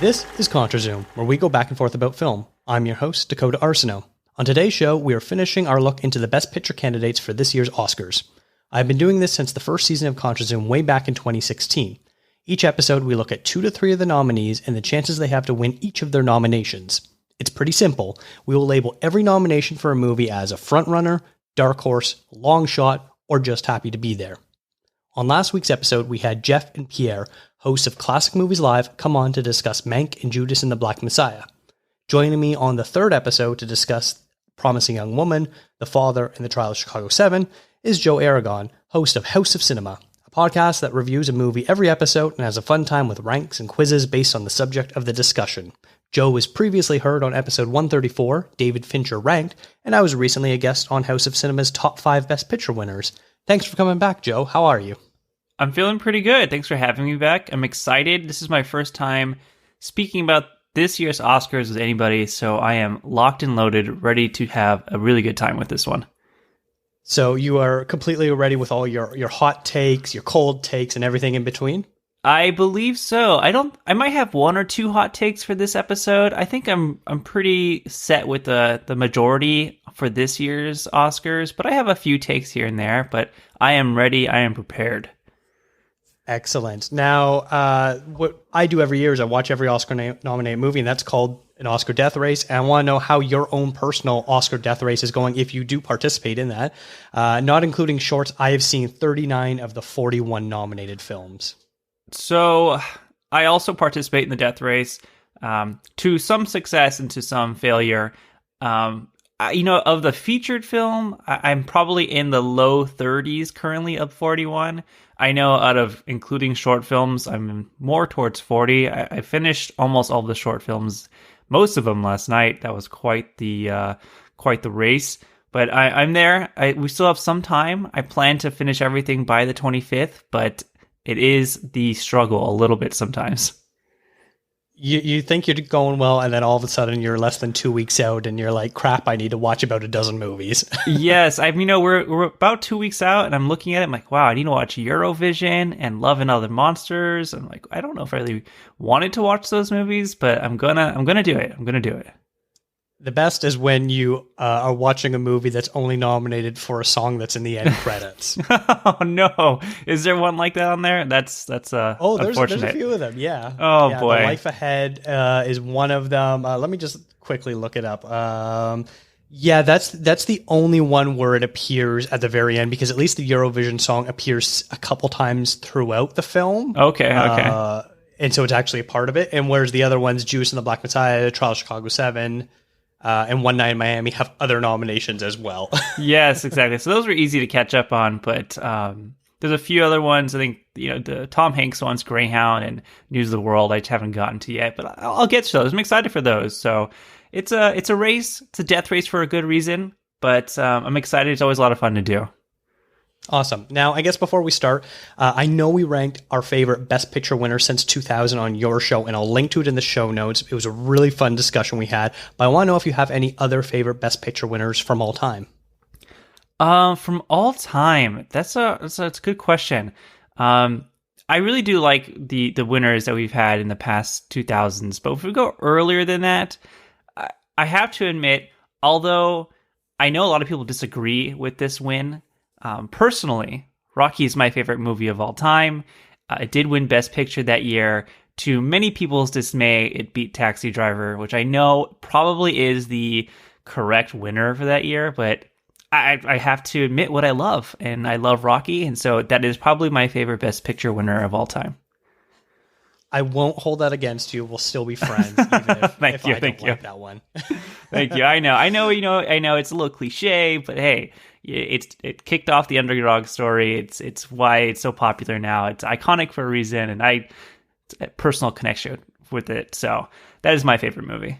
This is ContraZoom, where we go back and forth about film. I'm your host, Dakota Arsenault. On today's show, we are finishing our look into the Best Picture candidates for this year's Oscars. I've been doing this since the first season of ContraZoom way back in 2016. Each episode, we look at 2 to 3 of the nominees and the chances they have to win each of their nominations. It's pretty simple. We will label every nomination for a movie as a frontrunner, dark horse, long shot, or just happy to be there. On last week's episode, we had Jeff and Pierre, hosts of Classic Movies Live, come on to discuss Mank and Judas and the Black Messiah. Joining me on the third episode to discuss Promising Young Woman, The Father, and The Trial of Chicago 7 is Joe Aragon, host of House of Cinema, a podcast that reviews a movie every episode and has a fun time with ranks and quizzes based on the subject of the discussion. Joe was previously heard on episode 134, David Fincher Ranked, and I was recently a guest on House of Cinema's Top 5 Best Picture winners. Thanks for coming back, Joe. How are you? I'm feeling pretty good. Thanks for having me back. I'm excited. This is my first time speaking about this year's Oscars with anybody, so I am locked and loaded, ready to have a really good time with this one. So you are completely ready with all your hot takes, your cold takes, and everything in between? I believe so. I might have 1 or 2 hot takes for this episode. I think I'm pretty set with the majority for this year's Oscars, but I have a few takes here and there, but I am ready. I am prepared. Excellent. Now, what I do every year is I watch every Oscar-nominated movie, and that's called an Oscar death race. And I want to know how your own personal Oscar death race is going if you do participate in that. Not including shorts, I have seen 39 of the 41 nominated films. So I also participate in the death race, to some success and to some failure. Of the featured film, I'm probably in the low 30s currently of 41. I know out of including short films, I'm more towards 40. I finished almost all the short films, most of them last night. That was quite the race. But I'm there. We still have some time. I plan to finish everything by the 25th, but it is the struggle a little bit sometimes. You think you're going well, and then all of a sudden you're less than 2 weeks out, and you're like, "Crap! I need to watch about a dozen movies." Yes, we're about 2 weeks out, and I'm looking at it. I'm like, "Wow, I need to watch Eurovision and Love and Other Monsters." I'm like, I don't know if I really wanted to watch those movies, but I'm gonna do it. I'm gonna do it. The best is when you are watching a movie that's only nominated for a song that's in the end credits. Oh no! Is there one like that on there? That's there's unfortunate. a few of them. Yeah. Oh yeah, boy. The Life Ahead is one of them. Let me just quickly look it up. Yeah, that's the only one where it appears at the very end, because at least the Eurovision song appears a couple times throughout the film. Okay. And so it's actually a part of it. And whereas the other ones, Judas and the Black Messiah, Trial of Chicago 7. And One Night in Miami have other nominations as well. Yes, exactly. So those were easy to catch up on, but there's a few other ones. I think the Tom Hanks ones, Greyhound and News of the World, I just haven't gotten to yet, but I'll get to those. I'm excited for those. So it's a race. It's a death race for a good reason, but I'm excited. It's always a lot of fun to do. Awesome. Now, I guess before we start, I know we ranked our favorite Best Picture winner since 2000 on your show, and I'll link to it in the show notes. It was a really fun discussion we had, but I want to know if you have any other favorite Best Picture winners from all time. From all time, that's a good question. I really do like the winners that we've had in the past 2000s, but if we go earlier than that, I have to admit, although I know a lot of people disagree with this win, personally, Rocky is my favorite movie of all time. It did win Best Picture that year. To many people's dismay, it beat Taxi Driver, which I know probably is the correct winner for that year, but I have to admit what I love, and I love Rocky, and so that is probably my favorite Best Picture winner of all time. I won't hold that against you. We'll still be friends, even if, Thank you. like that one. Thank you. I know it's a little cliche, but hey, it kicked off the underdog story. It's why it's so popular now. It's iconic for a reason, and I personal connection with it. So that is my favorite movie.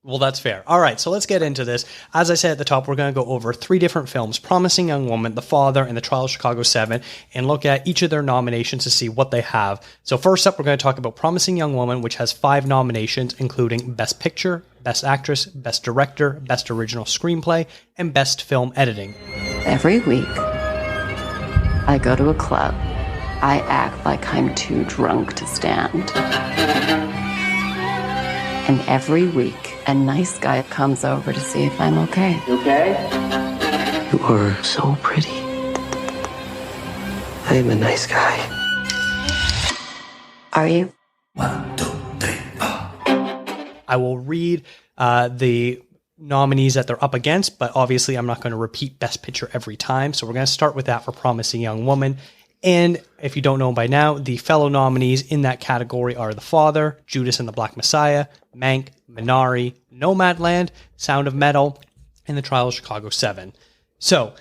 Well, that's fair. All right, so let's get into this. As I said at the top, we're going to go over 3 different films, Promising Young Woman, The Father, and The Trial of Chicago 7, and look at each of their nominations to see what they have. So first up, we're going to talk about Promising Young Woman, which has 5 nominations, including Best Picture, Best Actress, Best Director, Best Original Screenplay, and Best Film Editing. Every week, I go to a club. I act like I'm too drunk to stand. And every week, a nice guy comes over to see if I'm okay. You okay? You are so pretty. I am a nice guy. Are you? 1, 2, 3, 4. I will read the nominees that they're up against, but obviously I'm not going to repeat Best Picture every time. So we're going to start with that for Promising Young Woman. And if you don't know by now, the fellow nominees in that category are The Father, Judas and the Black Messiah, Mank, Minari, Nomadland, Sound of Metal, and The Trial of Chicago 7. So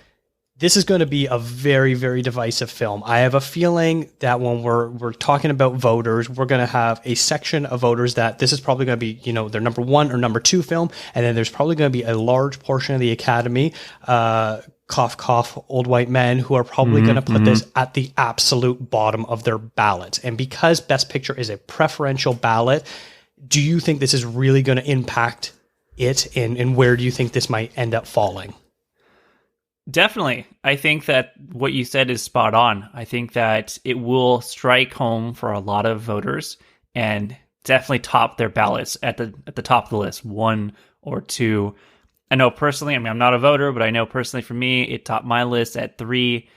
this is going to be a very, very divisive film. I have a feeling that when we're talking about voters, we're going to have a section of voters that this is probably going to be, their number 1 or number 2 film. And then there's probably going to be a large portion of the Academy, cough, cough, old white men, who are probably going to put this at the absolute bottom of their ballots. And because Best Picture is a preferential ballot, do you think this is really going to impact it? And where do you think this might end up falling? Definitely. I think that what you said is spot on. I think that it will strike home for a lot of voters and definitely top their ballots at the top of the list, 1 or 2. I know personally, I'm not a voter, but I know personally for me, it topped my list at 3.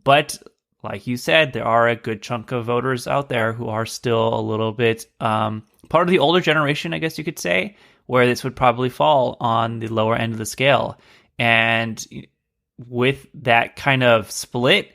But like you said, there are a good chunk of voters out there who are still a little bit part of the older generation, I guess you could say, where this would probably fall on the lower end of the scale. And with that kind of split,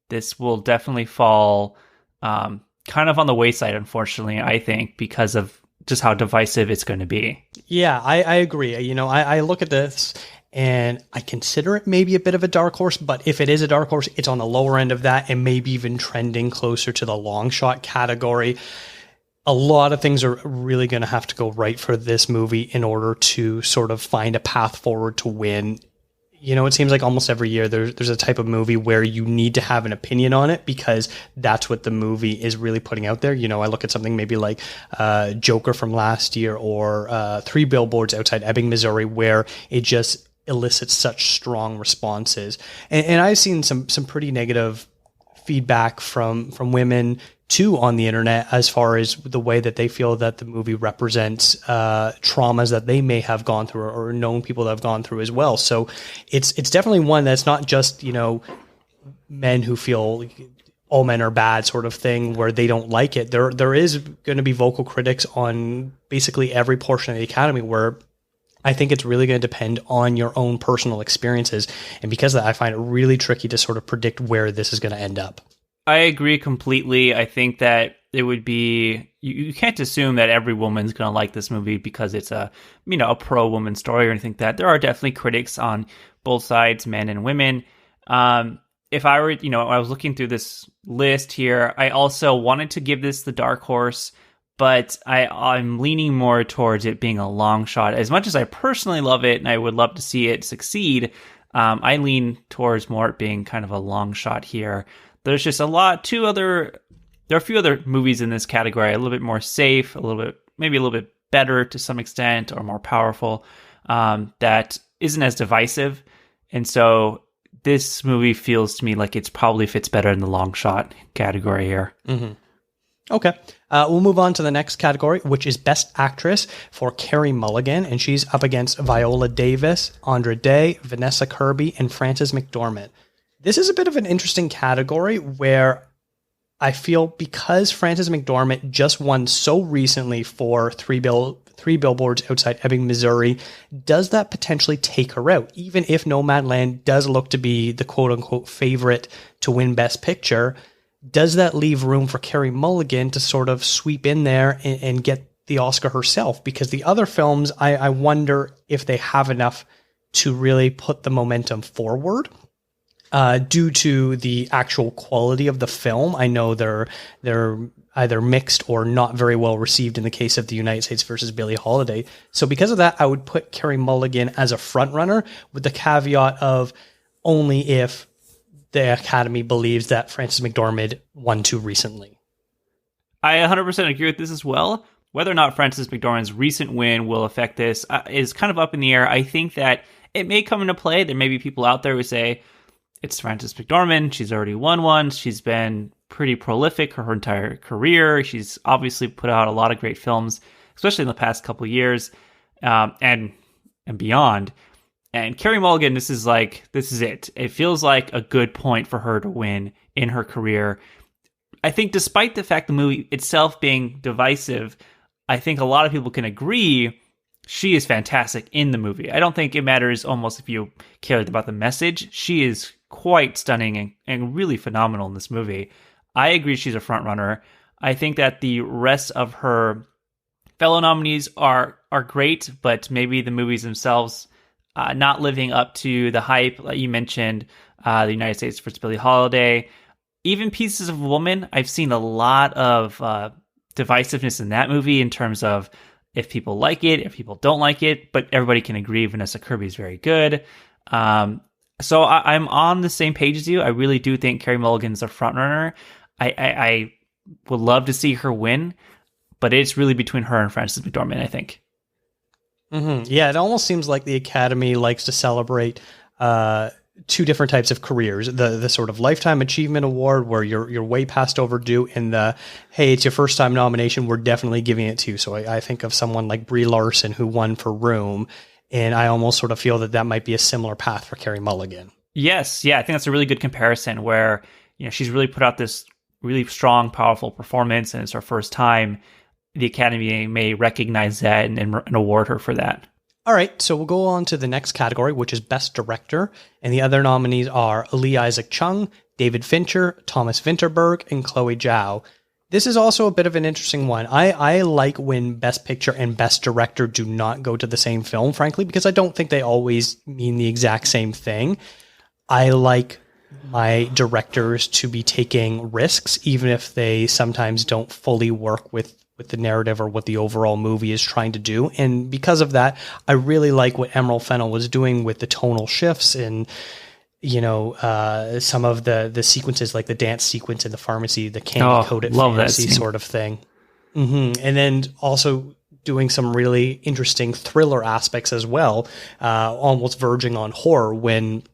this will definitely fall kind of on the wayside, unfortunately, I think, because of just how divisive it's going to be. Yeah, I agree. I look at this and I consider it maybe a bit of a dark horse, but if it is a dark horse, it's on the lower end of that and maybe even trending closer to the long shot category. A lot of things are really going to have to go right for this movie in order to sort of find a path forward to win. It seems like almost every year there's a type of movie where you need to have an opinion on it because that's what the movie is really putting out there. I look at something maybe like Joker from last year or 3 Billboards Outside Ebbing, Missouri, where it just elicits such strong responses. And I've seen some pretty negative feedback from women too on the internet as far as the way that they feel that the movie represents traumas that they may have gone through or known people that have gone through as well. So it's definitely one that's not just, men who feel all men are bad sort of thing where they don't like it. There is going to be vocal critics on basically every portion of the Academy where I think it's really going to depend on your own personal experiences. And because of that, I find it really tricky to sort of predict where this is going to end up. I agree completely. I think that it would be, you can't assume that every woman's going to like this movie because it's a pro-woman story or anything like that. There are definitely critics on both sides, men and women. If I were, I was looking through this list here, I also wanted to give this the dark horse, but I'm leaning more towards it being a long shot. As much as I personally love it and I would love to see it succeed, I lean towards more it being kind of a long shot here. There's just there are a few other movies in this category, a little bit more safe, maybe a little bit better to some extent, or more powerful, that isn't as divisive. And so this movie feels to me like it probably fits better in the long shot category here. Mm-hmm. Okay. We'll move on to the next category, which is Best Actress for Carey Mulligan. And she's up against Viola Davis, Andra Day, Vanessa Kirby, and Frances McDormand. This is a bit of an interesting category where I feel because Frances McDormand just won so recently for 3 Billboards Outside Ebbing, Missouri, does that potentially take her out? Even if Nomadland does look to be the quote-unquote favorite to win Best Picture, does that leave room for Carey Mulligan to sort of sweep in there and get the Oscar herself? Because the other films, I wonder if they have enough to really put the momentum forward. Due to the actual quality of the film. I know they're either mixed or not very well received in the case of The United States versus Billie Holiday. So because of that, I would put Carey Mulligan as a front runner with the caveat of only if the Academy believes that Frances McDormand won too recently. I 100% agree with this as well. Whether or not Frances McDormand's recent win will affect this is kind of up in the air. I think that it may come into play. There may be people out there who say, it's Frances McDormand. She's already won one. She's been pretty prolific her entire career. She's obviously put out a lot of great films. especially in the past couple of years, and beyond. And Carey Mulligan, this is it. It feels like a good point for her to win in her career. I think despite the fact the movie itself being divisive, I think a lot of people can agree she is fantastic in the movie. I don't think it matters almost if you cared about the message. She is quite stunning and really phenomenal in this movie. I agree she's a front runner. I think that the rest of her fellow nominees are great, but maybe the movies themselves not living up to the hype. Like you mentioned, the United States vs. Billie Holiday. Even Pieces of a Woman, I've seen a lot of divisiveness in that movie in terms of if people like it, if people don't like it, but everybody can agree Vanessa Kirby is very good. So I'm on the same page as you. I really do think Carey Mulligan's a frontrunner. I would love to see her win, but it's really between her and Frances McDormand, I think. Mm-hmm. Yeah, it almost seems like the Academy likes to celebrate two different types of careers: the sort of lifetime achievement award where you're way past overdue, and the hey, it's your first time nomination, we're definitely giving it to you. So I think of someone like Brie Larson who won for Room, and I almost sort of feel that might be a similar path for Carey Mulligan. Yes, yeah, I think that's a really good comparison where she's really put out this really strong, powerful performance, and it's her first time. The Academy may recognize that and award her for that. All right, so we'll go on to the next category, which is Best Director. And the other nominees are Lee Isaac Chung, David Fincher, Thomas Vinterberg, and Chloe Zhao. This is also a bit of an interesting one. I like when Best Picture and Best Director do not go to the same film, frankly, because I don't think they always mean the exact same thing. I like my directors to be taking risks, even if they sometimes don't fully work with the narrative or what the overall movie is trying to do. And because of that, I really like what Emerald Fennell was doing with the tonal shifts and, some of the sequences, like the dance sequence in the pharmacy, the candy-coated fantasy sort of thing. Mm-hmm. And then also doing some really interesting thriller aspects as well, almost verging on horror when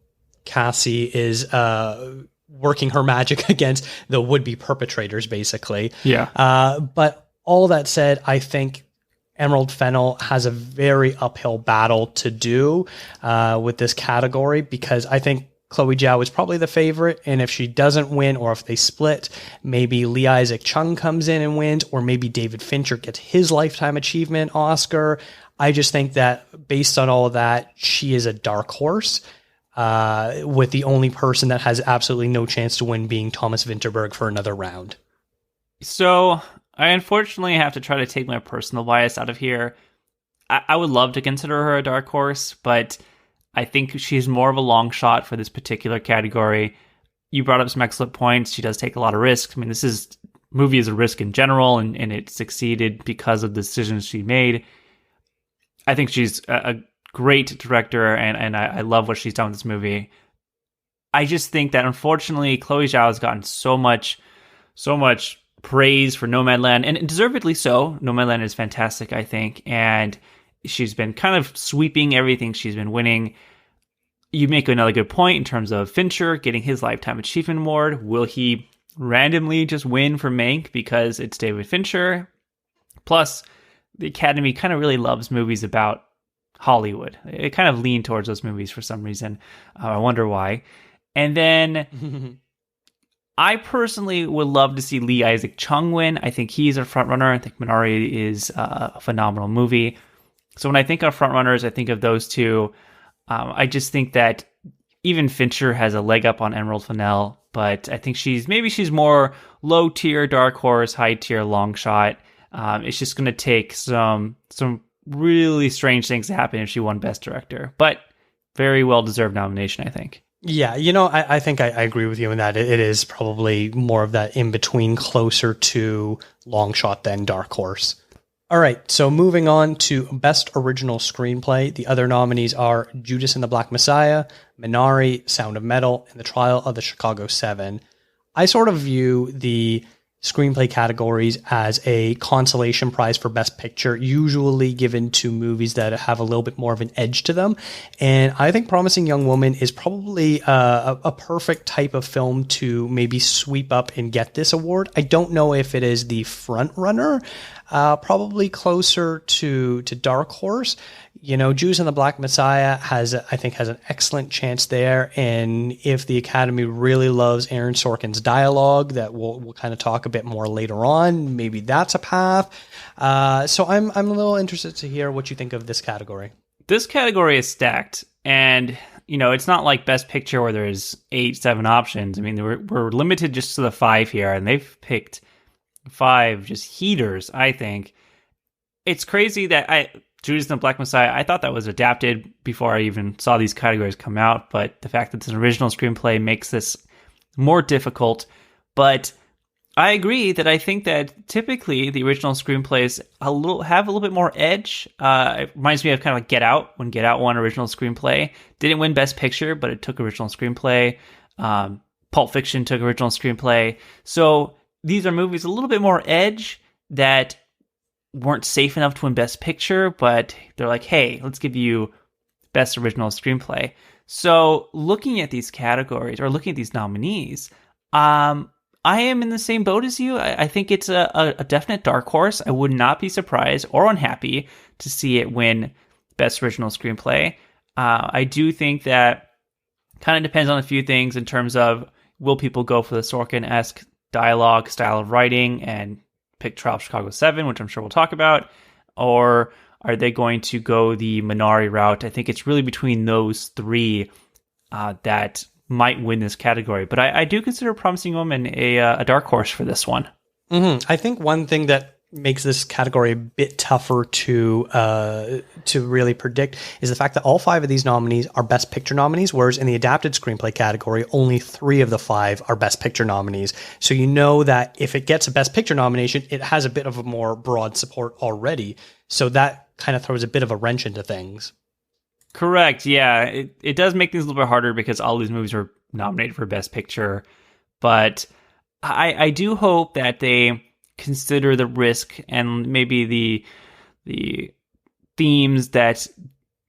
Cassie is working her magic against the would-be perpetrators, basically. Yeah. But all that said, I think Emerald Fennell has a very uphill battle to do with this category, because I think Chloe Zhao is probably the favorite, and if she doesn't win, or if they split, maybe Lee Isaac Chung comes in and wins, or maybe David Fincher gets his Lifetime Achievement Oscar. I just think that based on all of that, she is a dark horse, with the only person that has absolutely no chance to win being Thomas Vinterberg for another round. So I unfortunately have to try to take my personal bias out of here. I would love to consider her a dark horse, but I think she's more of a long shot for this particular category. You brought up some excellent points. She does take a lot of risks. I mean, movie is a risk in general, and it succeeded because of the decisions she made. I think she's a great director, and I love what she's done with this movie. I just think that unfortunately, Chloe Zhao has gotten so much praise for Nomadland, and deservedly so. Nomadland is fantastic, I think, and she's been kind of sweeping everything she's been winning. You make another good point in terms of Fincher getting his Lifetime Achievement Award. Will he randomly just win for Mank because it's David Fincher? Plus, the Academy kind of really loves movies about Hollywood. It kind of leaned towards those movies for some reason. I wonder why. And then I personally would love to see Lee Isaac Chung win. I think he's a frontrunner. I think Minari is a phenomenal movie. So when I think of frontrunners, I think of those two. I just think that even Fincher has a leg up on Emerald Fennell, but I think she's more low tier, dark horse, high tier, long shot. It's just going to take some really strange things to happen if she won Best Director, but very well deserved nomination, I think. Yeah, I think I agree with you in that it is probably more of that in between, closer to long shot than dark horse. All right, so moving on to Best Original Screenplay. The other nominees are Judas and the Black Messiah, Minari, Sound of Metal, and The Trial of the Chicago 7. I sort of view the screenplay categories as a consolation prize for Best Picture, usually given to movies that have a little bit more of an edge to them. And I think Promising Young Woman is probably a perfect type of film to maybe sweep up and get this award. I don't know if it is the front runner, probably closer to Dark Horse. You know, Judas and the Black Messiah I think has an excellent chance there. And if the Academy really loves Aaron Sorkin's dialogue, that we'll kind of talk a bit more later on, maybe that's a path. So I'm a little interested to hear what you think of this category. This category is stacked, and you know, it's not like Best Picture where there's 8-7 options. I mean, we're limited just to the 5 here, and they've picked 5 just heaters. I think it's crazy that Judas and the Black Messiah, I thought that was adapted before I even saw these categories come out, but the fact that it's an original screenplay makes this more difficult. But I agree that I think that typically the original screenplays have a little bit more edge. It reminds me of kind of like Get Out, when Get Out won original screenplay. Didn't win Best Picture, but it took original screenplay. Pulp Fiction took original screenplay. So these are movies a little bit more edge that weren't safe enough to win Best Picture, but they're like, hey, let's give you Best Original Screenplay. So looking at these categories, or looking at these nominees, I am in the same boat as you. I think it's a definite dark horse. I would not be surprised or unhappy to see it win Best Original Screenplay. I do think that kind of depends on a few things in terms of, will people go for the Sorkin-esque dialogue, style of writing, and pick Trial of Chicago 7, which I'm sure we'll talk about, or are they going to go the Minari route? I think it's really between those 3 that might win this category. But I do consider Promising Woman a dark horse for this one. Mm-hmm. I think one thing that makes this category a bit tougher to really predict is the fact that all 5 of these nominees are Best Picture nominees, whereas in the adapted screenplay category, only 3 of the 5 are Best Picture nominees. So you know that if it gets a Best Picture nomination, it has a bit of a more broad support already. So that kind of throws a bit of a wrench into things. Correct. Yeah, it does make things a little bit harder because all these movies are nominated for Best Picture. But I do hope that they consider the risk and maybe the themes that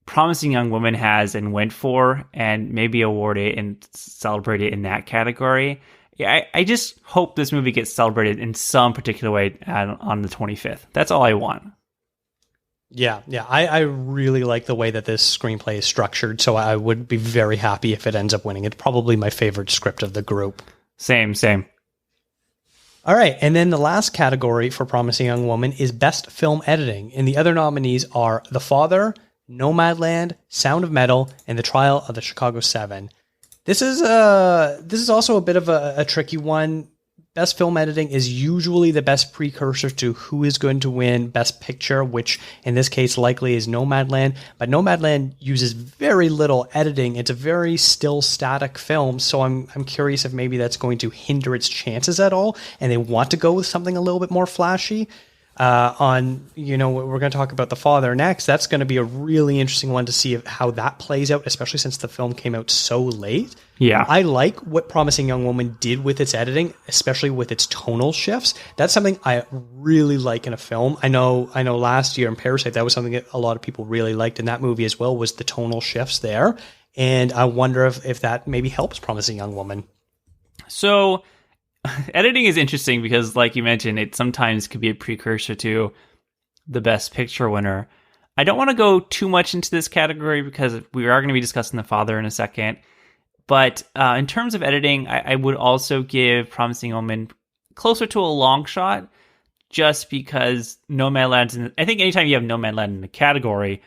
Promising Young Woman has and went for, and maybe award it and celebrate it in that category. Yeah, I just hope this movie gets celebrated in some particular way on the 25th. That's all I want. Yeah. I really like the way that this screenplay is structured, so I would be very happy if it ends up winning. It's probably my favorite script of the group. Same. All right, and then the last category for Promising Young Woman is Best Film Editing, and the other nominees are The Father, Nomadland, Sound of Metal, and The Trial of the Chicago 7. This is also a bit of a tricky one. Best Film Editing is usually the best precursor to who is going to win Best Picture, which in this case likely is Nomadland. But Nomadland uses very little editing. It's a very still static film, so I'm curious if maybe that's going to hinder its chances at all, and they want to go with something a little bit more flashy. We're going to talk about The Father next. That's going to be a really interesting one to see how that plays out, especially since the film came out so late. Yeah. I like what Promising Young Woman did with its editing, especially with its tonal shifts. That's something I really like in a film. I know last year in Parasite, that was something that a lot of people really liked in that movie as well, was the tonal shifts there. And I wonder if that maybe helps Promising Young Woman. So editing is interesting because, like you mentioned, it sometimes could be a precursor to the Best Picture winner. I don't want to go too much into this category because we are going to be discussing The Father in a second. But in terms of editing, I would also give Promising Woman closer to a long shot, just because Nomadland, I think anytime you have Nomadland in the category,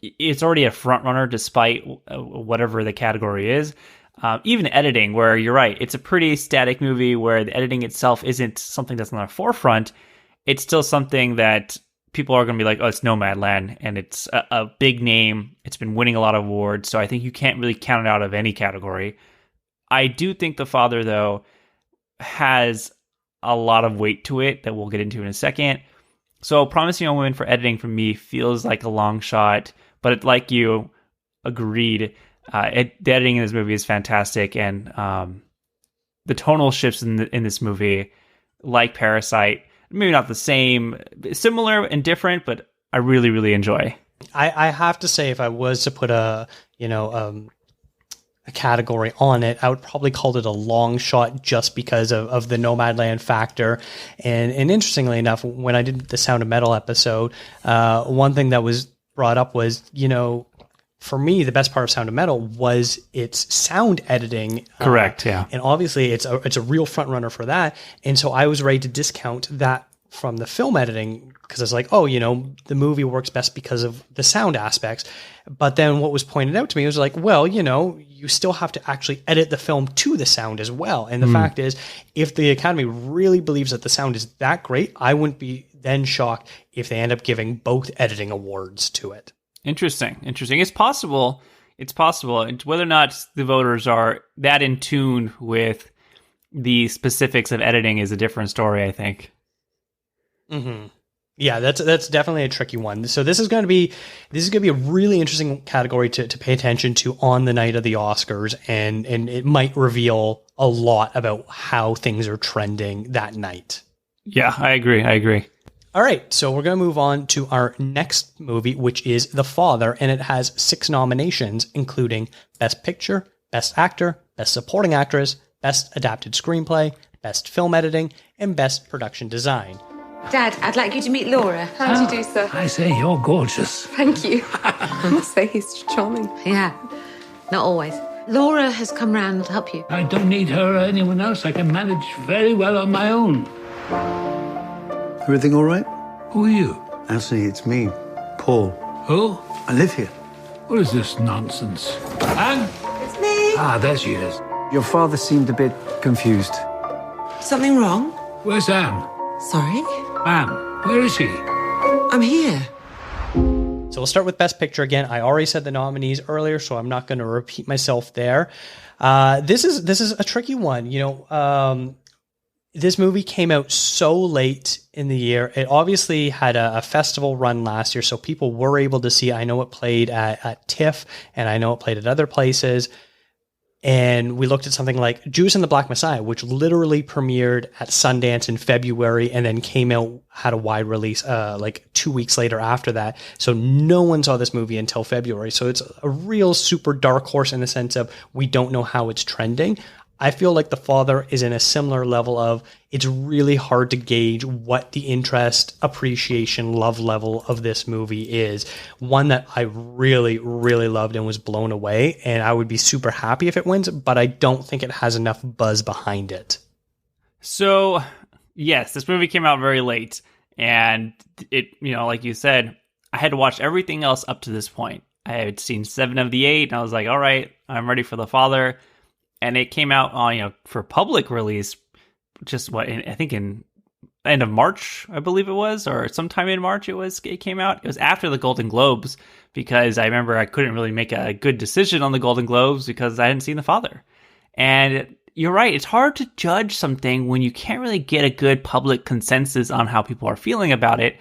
it's already a front runner despite whatever the category is. Even editing, where you're right, it's a pretty static movie where the editing itself isn't something that's on the forefront. It's still something that people are going to be like, oh, it's Nomadland, and it's a big name. It's been winning a lot of awards, so I think you can't really count it out of any category. I do think The Father, though, has a lot of weight to it that we'll get into in a second. So Promising Young Woman for editing for me feels like a long shot, but like you agreed, the editing in this movie is fantastic, and the tonal shifts in this movie like Parasite. Maybe not the same, similar and different, but I really, really enjoy. I have to say, if I was to put a category on it, I would probably call it a long shot just because of the Nomadland factor. And interestingly enough, when I did the Sound of Metal episode, one thing that was brought up was, for me, the best part of Sound of Metal was its sound editing. Correct, yeah. And obviously it's a real front runner for that. And so I was ready to discount that from the film editing because it's like, the movie works best because of the sound aspects. But then what was pointed out to me was like, well, you still have to actually edit the film to the sound as well. And the fact is, if the Academy really believes that the sound is that great, I wouldn't be then shocked if they end up giving both editing awards to it. Interesting. It's possible. Whether or not the voters are that in tune with the specifics of editing is a different story, I think. Mm-hmm. Yeah, that's definitely a tricky one. So this is going to be a really interesting category to pay attention to on the night of the Oscars, and it might reveal a lot about how things are trending that night. Yeah, I agree. All right, so we're going to move on to our next movie, which is The Father, and it has 6 nominations, including Best Picture, Best Actor, Best Supporting Actress, Best Adapted Screenplay, Best Film Editing, and Best Production Design. Dad, I'd like you to meet Laura. How do you do, sir? I say, you're gorgeous. Thank you. I must say he's charming. Yeah, not always. Laura has come round to help you. I don't need her or anyone else. I can manage very well on my own. Everything all right? Who are you? Anthony, it's me, Paul. Who? I live here. What is this nonsense? Anne? It's me. Ah, there she is. Your father seemed a bit confused. Something wrong? Where's Anne? Sorry? Anne, where is she? I'm here. So we'll start with Best Picture again. I already said the nominees earlier, so I'm not going to repeat myself there. This is a tricky one. This movie came out so late in the year. It obviously had a festival run last year, so people were able to see. I know it played at TIFF, and I know it played at other places. And we looked at something like Judas and the Black Messiah, which literally premiered at Sundance in February and then came out, had a wide release like 2 weeks later after that. So no one saw this movie until February. So it's a real super dark horse in the sense of we don't know how it's trending. I feel like The Father is in a similar level of it's really hard to gauge what the interest, appreciation, love level of this movie is. One that I really, really loved and was blown away, and I would be super happy if it wins, but I don't think it has enough buzz behind it. So, yes, this movie came out very late, and it, like you said, I had to watch everything else up to this point. I had seen 7 of the 8, and I was like, all right, I'm ready for The Father. And it came out on, for public release, just I think in end of March, I believe it was, or sometime in March it came out. It was after the Golden Globes, because I remember I couldn't really make a good decision on the Golden Globes because I hadn't seen The Father. And you're right, it's hard to judge something when you can't really get a good public consensus on how people are feeling about it.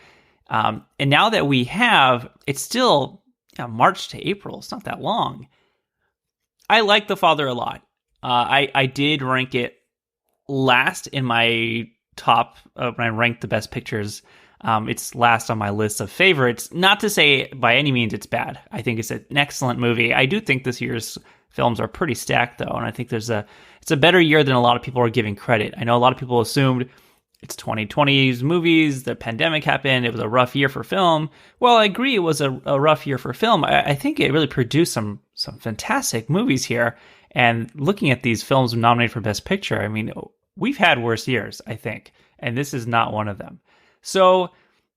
And now that we have, it's still March to April. It's not that long. I like The Father a lot. I did rank it last in my top when I ranked the best pictures. It's last on my list of favorites. Not to say by any means it's bad. I think it's an excellent movie. I do think this year's films are pretty stacked, though, and I think it's a better year than a lot of people are giving credit. I know a lot of people assumed it's 2020's movies, the pandemic happened, it was a rough year for film. Well, I agree it was a rough year for film. I think it really produced some fantastic movies here. And looking at these films nominated for Best Picture, I mean, we've had worse years, I think, and this is not one of them. So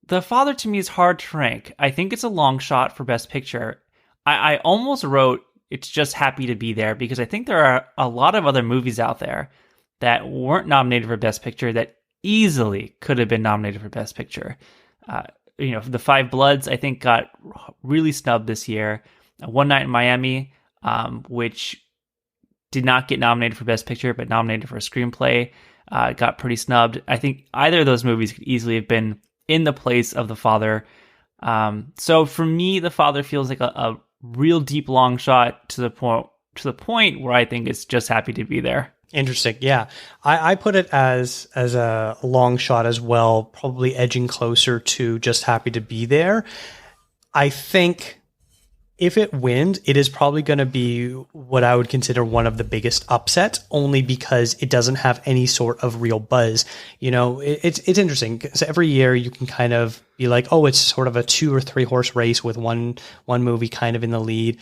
The Father to me is hard to rank. I think it's a long shot for Best Picture. I almost wrote it's just happy to be there because I think there are a lot of other movies out there that weren't nominated for Best Picture that easily could have been nominated for Best Picture. The Five Bloods, I think, got really snubbed this year. One Night in Miami, which did not get nominated for Best Picture, but nominated for a screenplay, got pretty snubbed. I think either of those movies could easily have been in the place of The Father. So for me, The Father feels like a real deep long shot to the point to the point where I think it's Just Happy to Be There. Interesting. Yeah. I put it as a long shot as well, probably edging closer to Just Happy to Be There. I think if it wins, it is probably going to be what I would consider one of the biggest upsets, only because it doesn't have any sort of real buzz. You know, it's interesting because every year you can kind of be like, oh, it's sort of a 2 or 3 horse race with one movie kind of in the lead.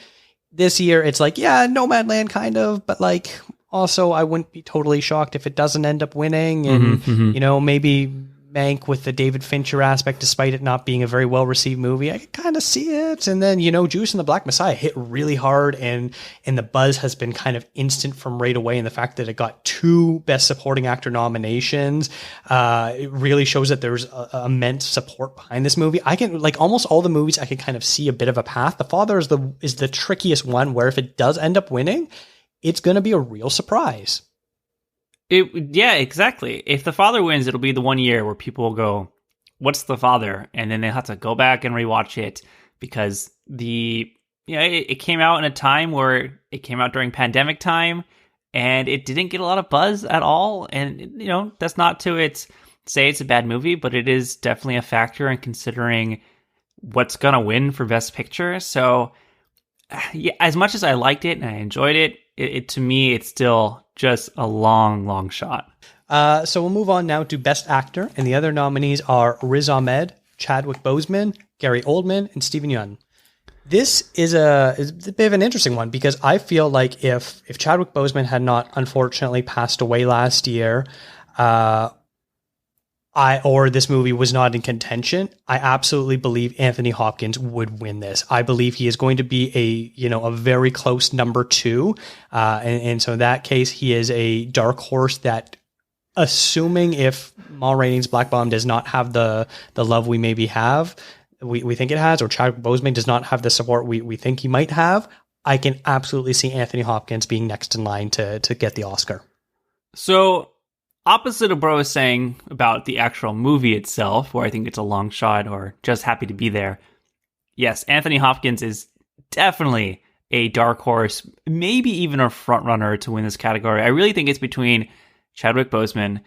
This year, it's like, yeah, Nomadland kind of, but like, also, I wouldn't be totally shocked if it doesn't end up winning. And, you know, maybe Mank with the David Fincher aspect, despite it not being a very well-received movie, I can kind of see it. And then, you know, Judas and the Black Messiah hit really hard, and the buzz has been kind of instant from right away. And the fact that it got 2 Best Supporting Actor nominations, it really shows that there's immense support behind this movie. I can, like, almost all the movies, I can kind of see a bit of a path. The Father is the trickiest one, where if it does end up winning, it's going to be a real surprise. Yeah, exactly. If The Father wins, it'll be the one year where people will go, what's The Father? And then they have to go back and rewatch it because it came out in a time where it came out during pandemic time and it didn't get a lot of buzz at all. And, you know, that's not to say it's a bad movie, but it is definitely a factor in considering what's going to win for Best Picture. So, yeah, as much as I liked it and I enjoyed it, to me, it's still just a long shot. So we'll move on now to Best Actor, and the other nominees are Riz Ahmed, Chadwick Boseman, Gary Oldman, and Stephen Yeun. This is a bit of an interesting one because I feel like if Chadwick Boseman had not unfortunately passed away last year, or this movie was not in contention, I absolutely believe Anthony Hopkins would win this. I believe he is going to be a very close number 2. And so in that case, he is a dark horse that, assuming if Ma Rainey's Black Bottom does not have the love we maybe have, we think it has, or Chadwick Boseman does not have the support we think he might have, I can absolutely see Anthony Hopkins being next in line to get the Oscar. So, opposite of what I was saying about the actual movie itself, where I think it's a long shot or Just Happy to Be There, yes, Anthony Hopkins is definitely a dark horse, maybe even a front runner to win this category. I really think it's between Chadwick Boseman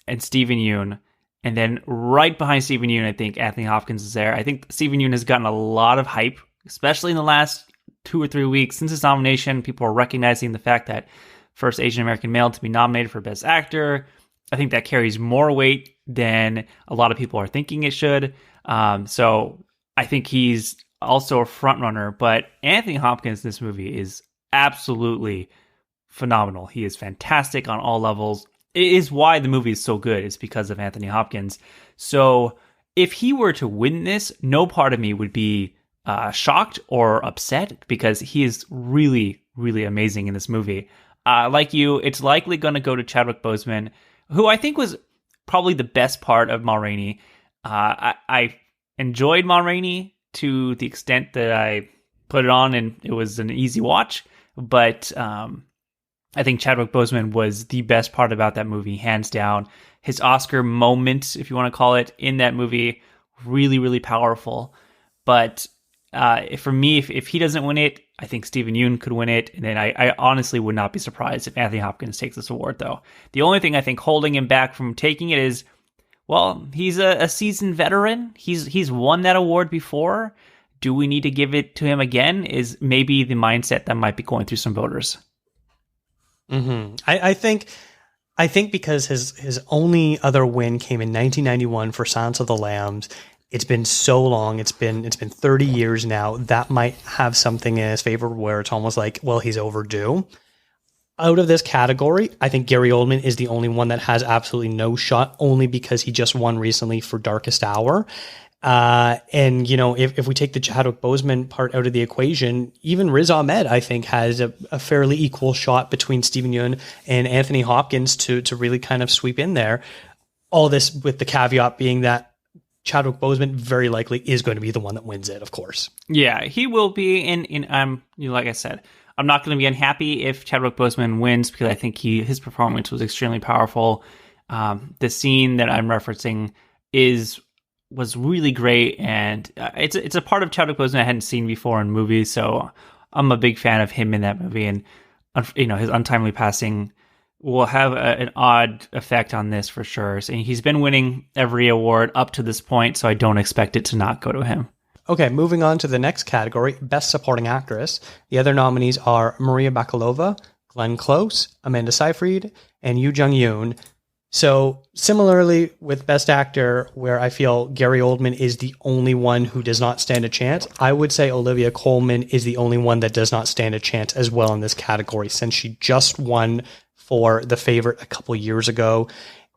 and Stephen Yeun, and then right behind Stephen Yeun, I think Anthony Hopkins is there. I think Stephen Yeun has gotten a lot of hype, especially in the last 2 or 3 weeks since his nomination. People are recognizing the fact that first Asian American male to be nominated for Best Actor. I think that carries more weight than a lot of people are thinking it should. So I think he's also a front runner, but Anthony Hopkins in this movie is absolutely phenomenal. He is fantastic on all levels. It is why the movie is so good. It's because of Anthony Hopkins. So if he were to win this, no part of me would be shocked or upset because he is really, really amazing in this movie. Like you, it's likely going to go to Chadwick Boseman, who I think was probably the best part of Ma Rainey. I enjoyed Ma Rainey to the extent that I put it on and it was an easy watch. But I think Chadwick Boseman was the best part about that movie, hands down. His Oscar moment, if you want to call it, in that movie, really, really powerful. But for me, if he doesn't win it, I think Stephen Yeun could win it. And then I honestly would not be surprised if Anthony Hopkins takes this award, though. The only thing I think holding him back from taking it is, well, he's a seasoned veteran. He's won that award before. Do we need to give it to him again? Is maybe the mindset that might be going through some voters. Mm-hmm. I think because his only other win came in 1991 for Silence of the Lambs. It's been so long. It's been 30 years now. That might have something in his favor where it's almost like, well, he's overdue. Out of this category, I think Gary Oldman is the only one that has absolutely no shot, only because he just won recently for Darkest Hour. And, you know, if we take the Chadwick Boseman part out of the equation, even Riz Ahmed, I think, has a fairly equal shot between Stephen Yeun and Anthony Hopkins to really kind of sweep in there. All this with the caveat being that Chadwick Boseman very likely is going to be the one that wins it, of course. Yeah, he will be. Like I said, I'm not going to be unhappy if Chadwick Boseman wins because I think his performance was extremely powerful. The scene that I'm referencing was really great, and it's a part of Chadwick Boseman I hadn't seen before in movies, so I'm a big fan of him in that movie, and his untimely passing will have an odd effect on this for sure. So he's been winning every award up to this point, so I don't expect it to not go to him. Okay, moving on to the next category, Best Supporting Actress. The other nominees are Maria Bakalova, Glenn Close, Amanda Seyfried, and Yoo Jung-yoon. So similarly with Best Actor, where I feel Gary Oldman is the only one who does not stand a chance, I would say Olivia Colman is the only one that does not stand a chance as well in this category, since she just won for The Favorite a couple years ago.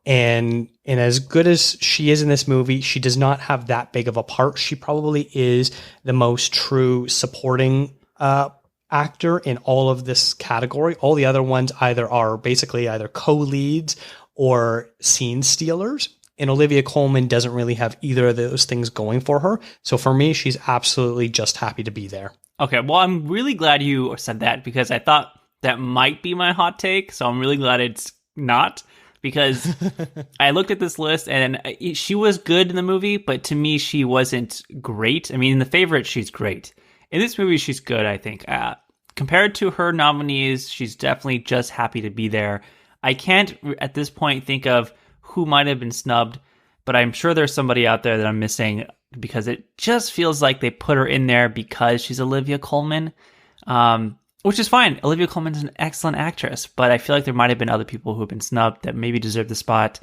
And as good as she is in this movie, she does not have that big of a part. She probably is the most true supporting actor in all of this category. All the other ones are basically either co-leads or scene stealers. And Olivia Colman doesn't really have either of those things going for her. So for me, she's absolutely just happy to be there. Okay, well, I'm really glad you said that, because I thought that might be my hot take. So I'm really glad it's not, because I looked at this list and she was good in the movie, but to me, she wasn't great. I mean, in The Favorite, she's great. In this movie, she's good, I think. Compared to her nominees, she's definitely just happy to be there. I can't, at this point, think of who might have been snubbed, but I'm sure there's somebody out there that I'm missing, because it just feels like they put her in there because she's Olivia Colman, which is fine. Olivia Colman's an excellent actress, but I feel like there might have been other people who have been snubbed that maybe deserve the spot.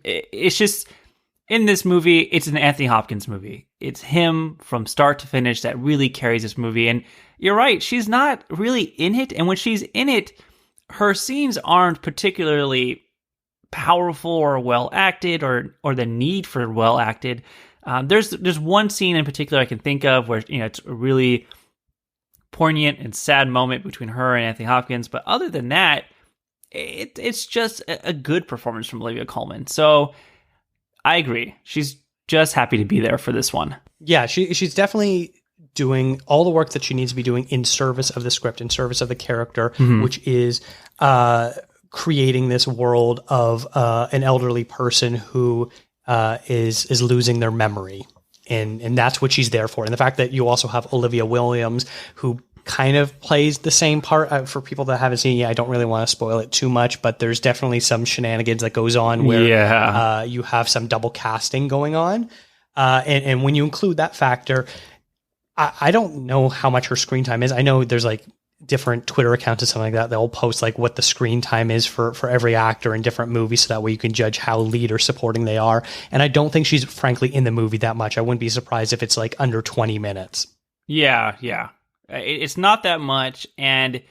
It's just, in this movie, it's an Anthony Hopkins movie. It's him from start to finish that really carries this movie. And you're right, she's not really in it. And when she's in it, her scenes aren't particularly powerful or well acted, or the need for well acted. There's one scene in particular I can think of where it's a really poignant and sad moment between her and Anthony Hopkins, but other than that, it's just a good performance from Olivia Colman. So I agree, she's just happy to be there for this one. Yeah, she's definitely doing all the work that she needs to be doing in service of the script, in service of the character, which is creating this world of an elderly person who is losing their memory. And that's what she's there for. And the fact that you also have Olivia Williams, who kind of plays the same part. For people that haven't seen it yet, I don't really want to spoil it too much, but there's definitely some shenanigans that goes on where you have some double casting going on. And when you include that factor, I don't know how much her screen time is. I know there's like different Twitter accounts and something like that. They'll post like what the screen time is for every actor in different movies, so that way you can judge how lead or supporting they are. And I don't think she's frankly in the movie that much. I wouldn't be surprised if it's like under 20 minutes. Yeah. It's not that much. And,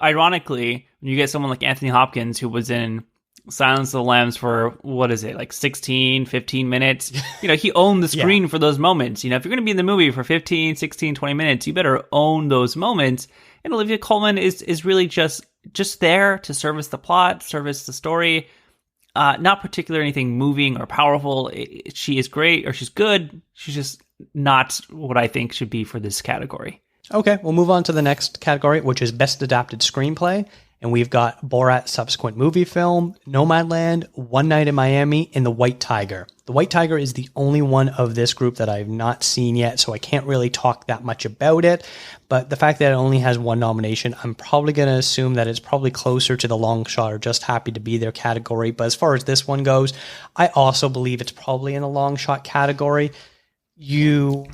ironically, when you get someone like Anthony Hopkins, who was in Silence of the Lambs for, what is it, like 16, 15 minutes. He owned the screen for those moments. If you're going to be in the movie for 15, 16, 20 minutes, you better own those moments. And Olivia Colman is really just there to service the plot, service the story. Not particularly anything moving or powerful. She is great, or she's good. She's just not what I think should be for this category. Okay, we'll move on to the next category, which is Best Adapted Screenplay. And we've got Borat Subsequent Movie Film, Nomadland, One Night in Miami, and The White Tiger. The White Tiger is the only one of this group that I've not seen yet, so I can't really talk that much about it. But the fact that it only has one nomination, I'm probably going to assume that it's probably closer to the long shot or just happy to be there category. But as far as this one goes, I also believe it's probably in the long shot category. You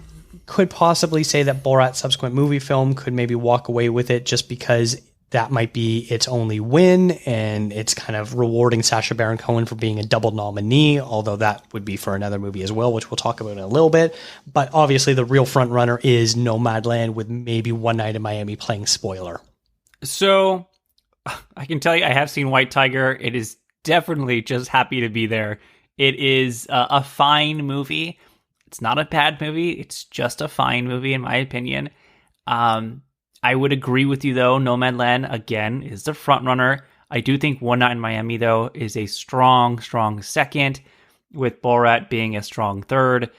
could possibly say that Borat Subsequent Movie Film could maybe walk away with it just because that might be its only win, and it's kind of rewarding Sacha Baron Cohen for being a double nominee, although that would be for another movie as well, which we'll talk about in a little bit. But obviously the real front runner is Nomadland, with maybe One Night in Miami playing spoiler. So I can tell you, I have seen White Tiger. It is definitely just happy to be there. It is a fine movie. It's not a bad movie. It's just a fine movie, in my opinion. I would agree with you, though. Nomadland, again, is the front runner. I do think One Night in Miami, though, is a strong second, with Borat being a strong third.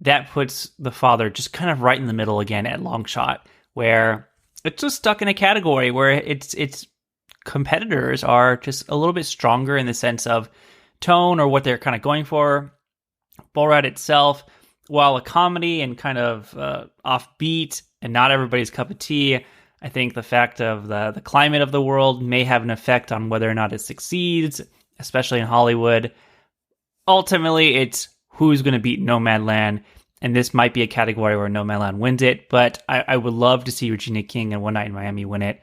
That puts The Father just kind of right in the middle again at long shot, where it's just stuck in a category where its competitors are just a little bit stronger in the sense of tone or what they're kind of going for. Borat itself, while a comedy and kind of offbeat, and not everybody's cup of tea. I think the fact of the climate of the world may have an effect on whether or not it succeeds, especially in Hollywood. Ultimately, it's who's going to beat Nomadland, and this might be a category where Nomadland wins it, but I would love to see Regina King and One Night in Miami win it.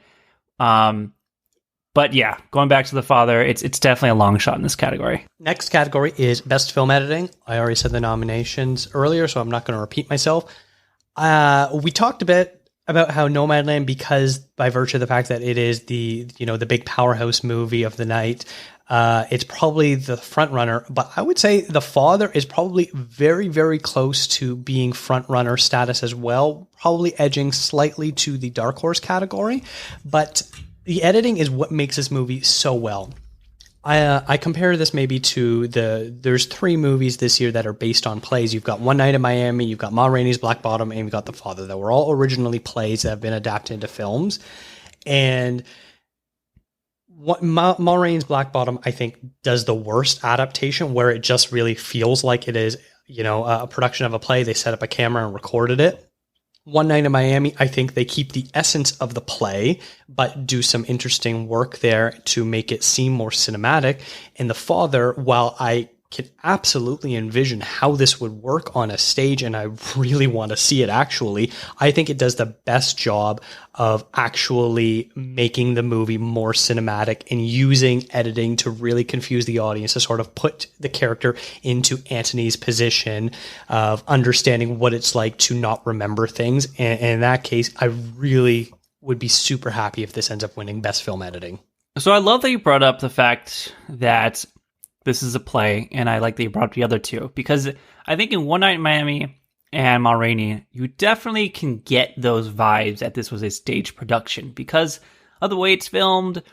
But yeah, going back to The Father, it's definitely a long shot in this category. Next category is Best Film Editing. I already said the nominations earlier, so I'm not going to repeat myself. We talked a bit about how Nomadland, because by virtue of the fact that it is the big powerhouse movie of the night, it's probably the front runner. But I would say The Father is probably very, very close to being front runner status as well, probably edging slightly to the dark horse category. But the editing is what makes this movie so well. I compare this maybe to there's 3 movies this year that are based on plays. You've got One Night in Miami, you've got Ma Rainey's Black Bottom, and you've got The Father, that were all originally plays that have been adapted into films. And what Ma Rainey's Black Bottom, I think, does the worst adaptation, where it just really feels like it is, a production of a play. They set up a camera and recorded it. One Night in Miami, I think they keep the essence of the play, but do some interesting work there to make it seem more cinematic. And The Father, while I can absolutely envision how this would work on a stage, and I really want to see it actually, I think it does the best job of actually making the movie more cinematic and using editing to really confuse the audience, to sort of put the character into Antony's position of understanding what it's like to not remember things. And in that case, I really would be super happy if this ends up winning Best Film Editing. So I love that you brought up the fact that this is a play, and I like that you brought up the other two, because I think in One Night in Miami and Ma Rainey, you definitely can get those vibes that this was a stage production because of the way it's filmed.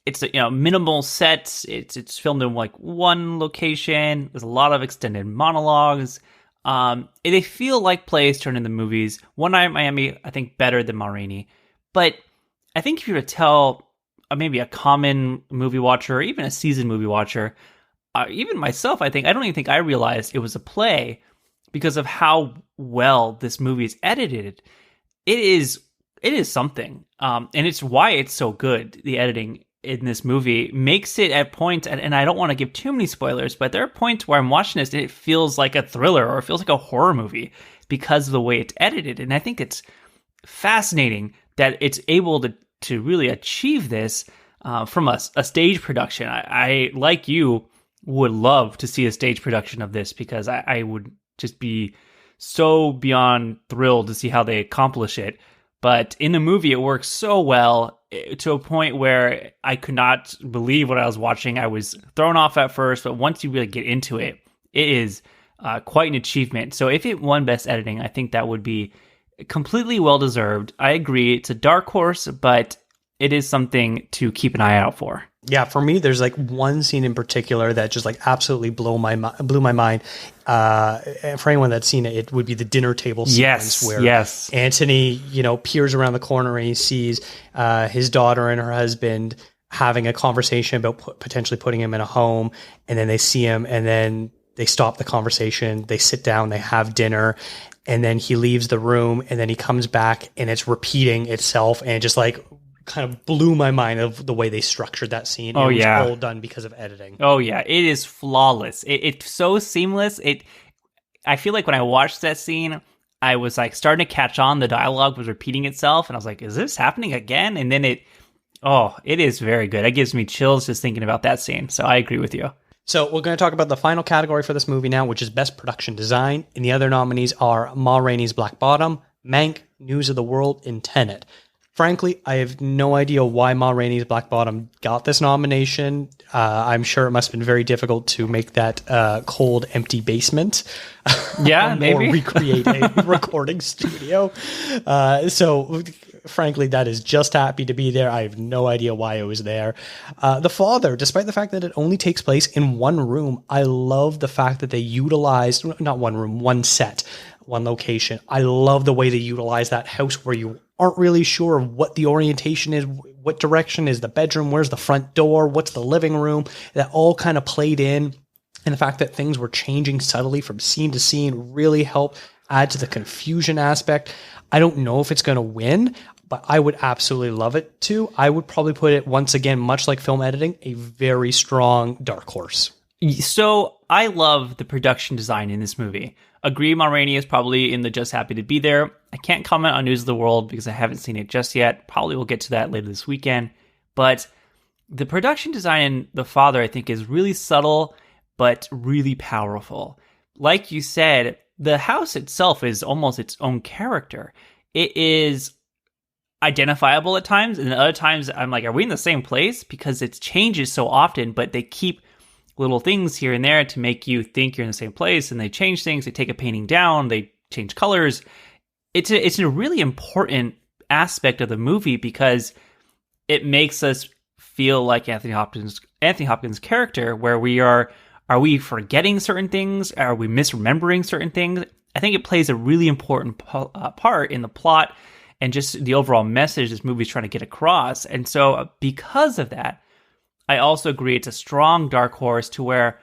It's minimal sets. It's filmed in like one location. There's a lot of extended monologues. They feel like plays turned into movies. One Night in Miami, I think, better than Ma Rainey, but I think if you were to tell maybe a common movie watcher or even a seasoned movie watcher, even myself, I don't even think I realized it was a play because of how well this movie is edited. It is something. And it's why it's so good. The editing in this movie makes it at points, and I don't want to give too many spoilers, but there are points where I'm watching this and it feels like a thriller or it feels like a horror movie because of the way it's edited. And I think it's fascinating that it's able to really achieve this from a stage production. I like you, would love to see a stage production of this because I would just be so beyond thrilled to see how they accomplish it. But in the movie, it works so well to a point where I could not believe what I was watching. I was thrown off at first, but once you really get into it, it is quite an achievement. So if it won Best Editing, I think that would be completely well-deserved. I agree, it's a dark horse, but it is something to keep an eye out for. Yeah, for me, there's like one scene in particular that just like absolutely blew my mind. For anyone that's seen it, it would be the dinner table sequence where Antony, peers around the corner and he sees his daughter and her husband having a conversation about potentially putting him in a home, and then they see him, and then they stop the conversation, they sit down, they have dinner, and then he leaves the room, and then he comes back, and it's repeating itself, and just like kind of blew my mind of the way they structured that scene. Oh, it was yeah. all done because of editing. Oh, yeah. It is flawless. It's so seamless. I feel like when I watched that scene, I was like starting to catch on. The dialogue was repeating itself, and I was like, is this happening again? And then it is very good. It gives me chills just thinking about that scene. So I agree with you. So we're going to talk about the final category for this movie now, which is Best Production Design. And the other nominees are Ma Rainey's Black Bottom, Mank, News of the World, and Tenet. Frankly, I have no idea why Ma Rainey's Black Bottom got this nomination. I'm sure it must have been very difficult to make that cold, empty basement. Yeah, maybe. Or recreate a recording studio. So, frankly, that is just happy to be there. I have no idea why it was there. The Father, despite the fact that it only takes place in one room, I love the fact that they utilized, not one room, one set, one location. I love the way they utilize that house where you aren't really sure of what the orientation is, what direction is the bedroom, where's the front door, what's the living room. That all kind of played in. And the fact that things were changing subtly from scene to scene really helped add to the confusion aspect. I don't know if it's going to win, but I would absolutely love it to. I would probably put it, once again, much like film editing, a very strong dark horse. So I love the production design in this movie. Agree, Ma Rainey is probably in the just happy to be there. I can't comment on News of the World because I haven't seen it just yet. Probably will get to that later this weekend. But the production design in The Father, I think, is really subtle, but really powerful. Like you said, the house itself is almost its own character. It is identifiable at times, and other times I'm like, are we in the same place? Because it changes so often, but they keep little things here and there to make you think you're in the same place, and they change things. They take a painting down, they change colors. It's a really important aspect of the movie because it makes us feel like Anthony Hopkins' character, where are we forgetting certain things? Are we misremembering certain things? I think it plays a really important part in the plot and just the overall message this movie is trying to get across. And so because of that, I also agree it's a strong dark horse to where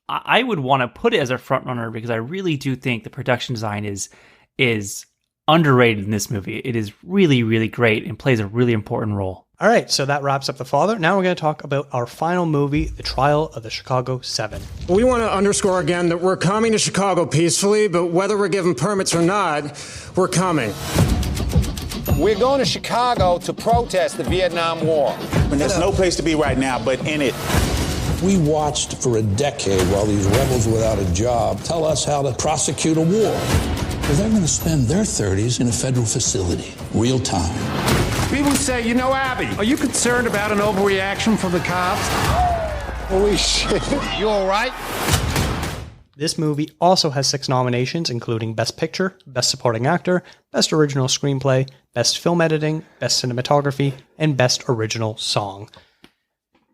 I would want to put it as a front runner because I really do think the production design is underrated in this movie. It is really, really great and plays a really important role. All right, so that wraps up The Father. Now we're going to talk about our final movie, The Trial of the Chicago 7. We want to underscore again that we're coming to Chicago peacefully, but whether we're given permits or not, we're coming. We're going to Chicago to protest the Vietnam War. And there's no place to be right now but in it. We watched for a decade while these rebels without a job tell us how to prosecute a war. Well, they're going to spend their 30s in a federal facility, real time. People say, you know, Abby, are you concerned about an overreaction from the cops? Holy shit. You all right? This movie also has 6 nominations, including Best Picture, Best Supporting Actor, Best Original Screenplay, Best Film Editing, Best Cinematography, and Best Original Song.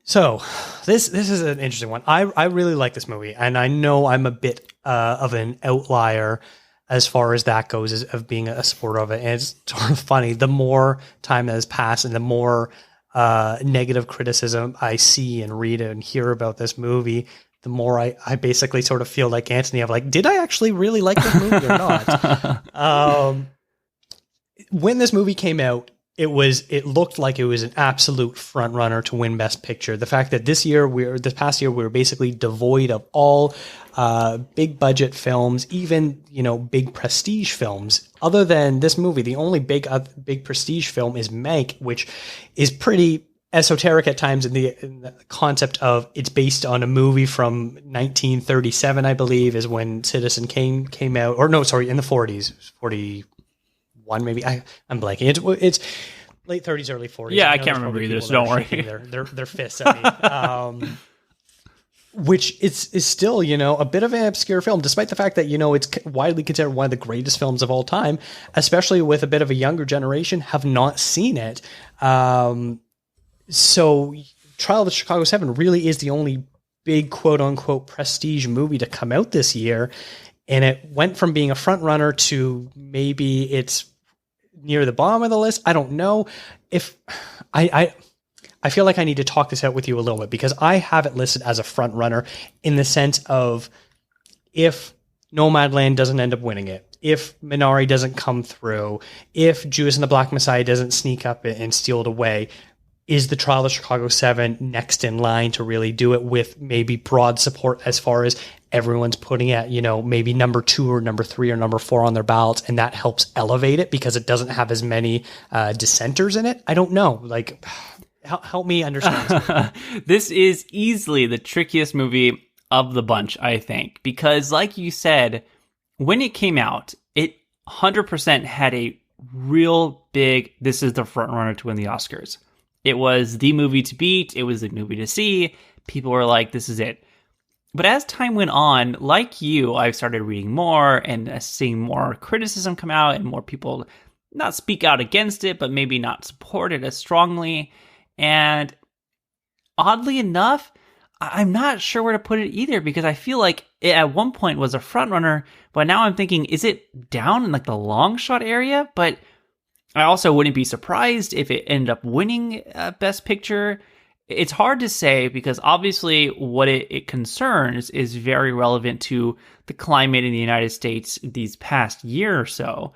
So, this is an interesting one. I really like this movie, and I know I'm a bit of an outlier as far as that goes, of being a supporter of it. And it's sort of funny, the more time that has passed and the more negative criticism I see and read and hear about this movie, the more I basically sort of feel like Anthony of like, did I actually really like this movie or not? When this movie came out, it looked like it was an absolute front runner to win Best Picture. The fact that this past year we were basically devoid of all big budget films, even big prestige films. Other than this movie, the only big prestige film is Mank, which is pretty esoteric at times in the concept of it's based on a movie from 1937, I believe, is when Citizen Kane came out. Or no, sorry, in the 40s, 41 maybe. I'm blanking. It's late 30s, early 40s. Yeah, I can't remember either, so don't worry. Their fists at me. Which is still, a bit of an obscure film, despite the fact that, it's widely considered one of the greatest films of all time, especially with a bit of a younger generation, have not seen it. So Trial of the Chicago 7 really is the only big quote-unquote prestige movie to come out this year. And it went from being a front runner to maybe it's near the bottom of the list. I don't know. If I feel like I need to talk this out with you a little bit because I have it listed as a front runner in the sense of if Nomadland doesn't end up winning it, if Minari doesn't come through, if Judas and the Black Messiah doesn't sneak up and steal it away, is the Trial of Chicago 7 next in line to really do it with maybe broad support as far as everyone's putting it, maybe number 2 or number 3 or number 4 on their ballots, and that helps elevate it because it doesn't have as many dissenters in it? I don't know. Like, help me understand. This is easily the trickiest movie of the bunch, I think, because like you said, when it came out, it 100% had a real big, this is the front runner to win the Oscars. It was the movie to beat. It was the movie to see. People were like, this is it. But as time went on, like you, I started reading more and seeing more criticism come out and more people not speak out against it, but maybe not support it as strongly. And oddly enough, I'm not sure where to put it either because I feel like it at one point was a front runner, but now I'm thinking, is it down in like the long shot area? But I also wouldn't be surprised if it ended up winning Best Picture. It's hard to say because obviously what it concerns is very relevant to the climate in the United States these past year or so.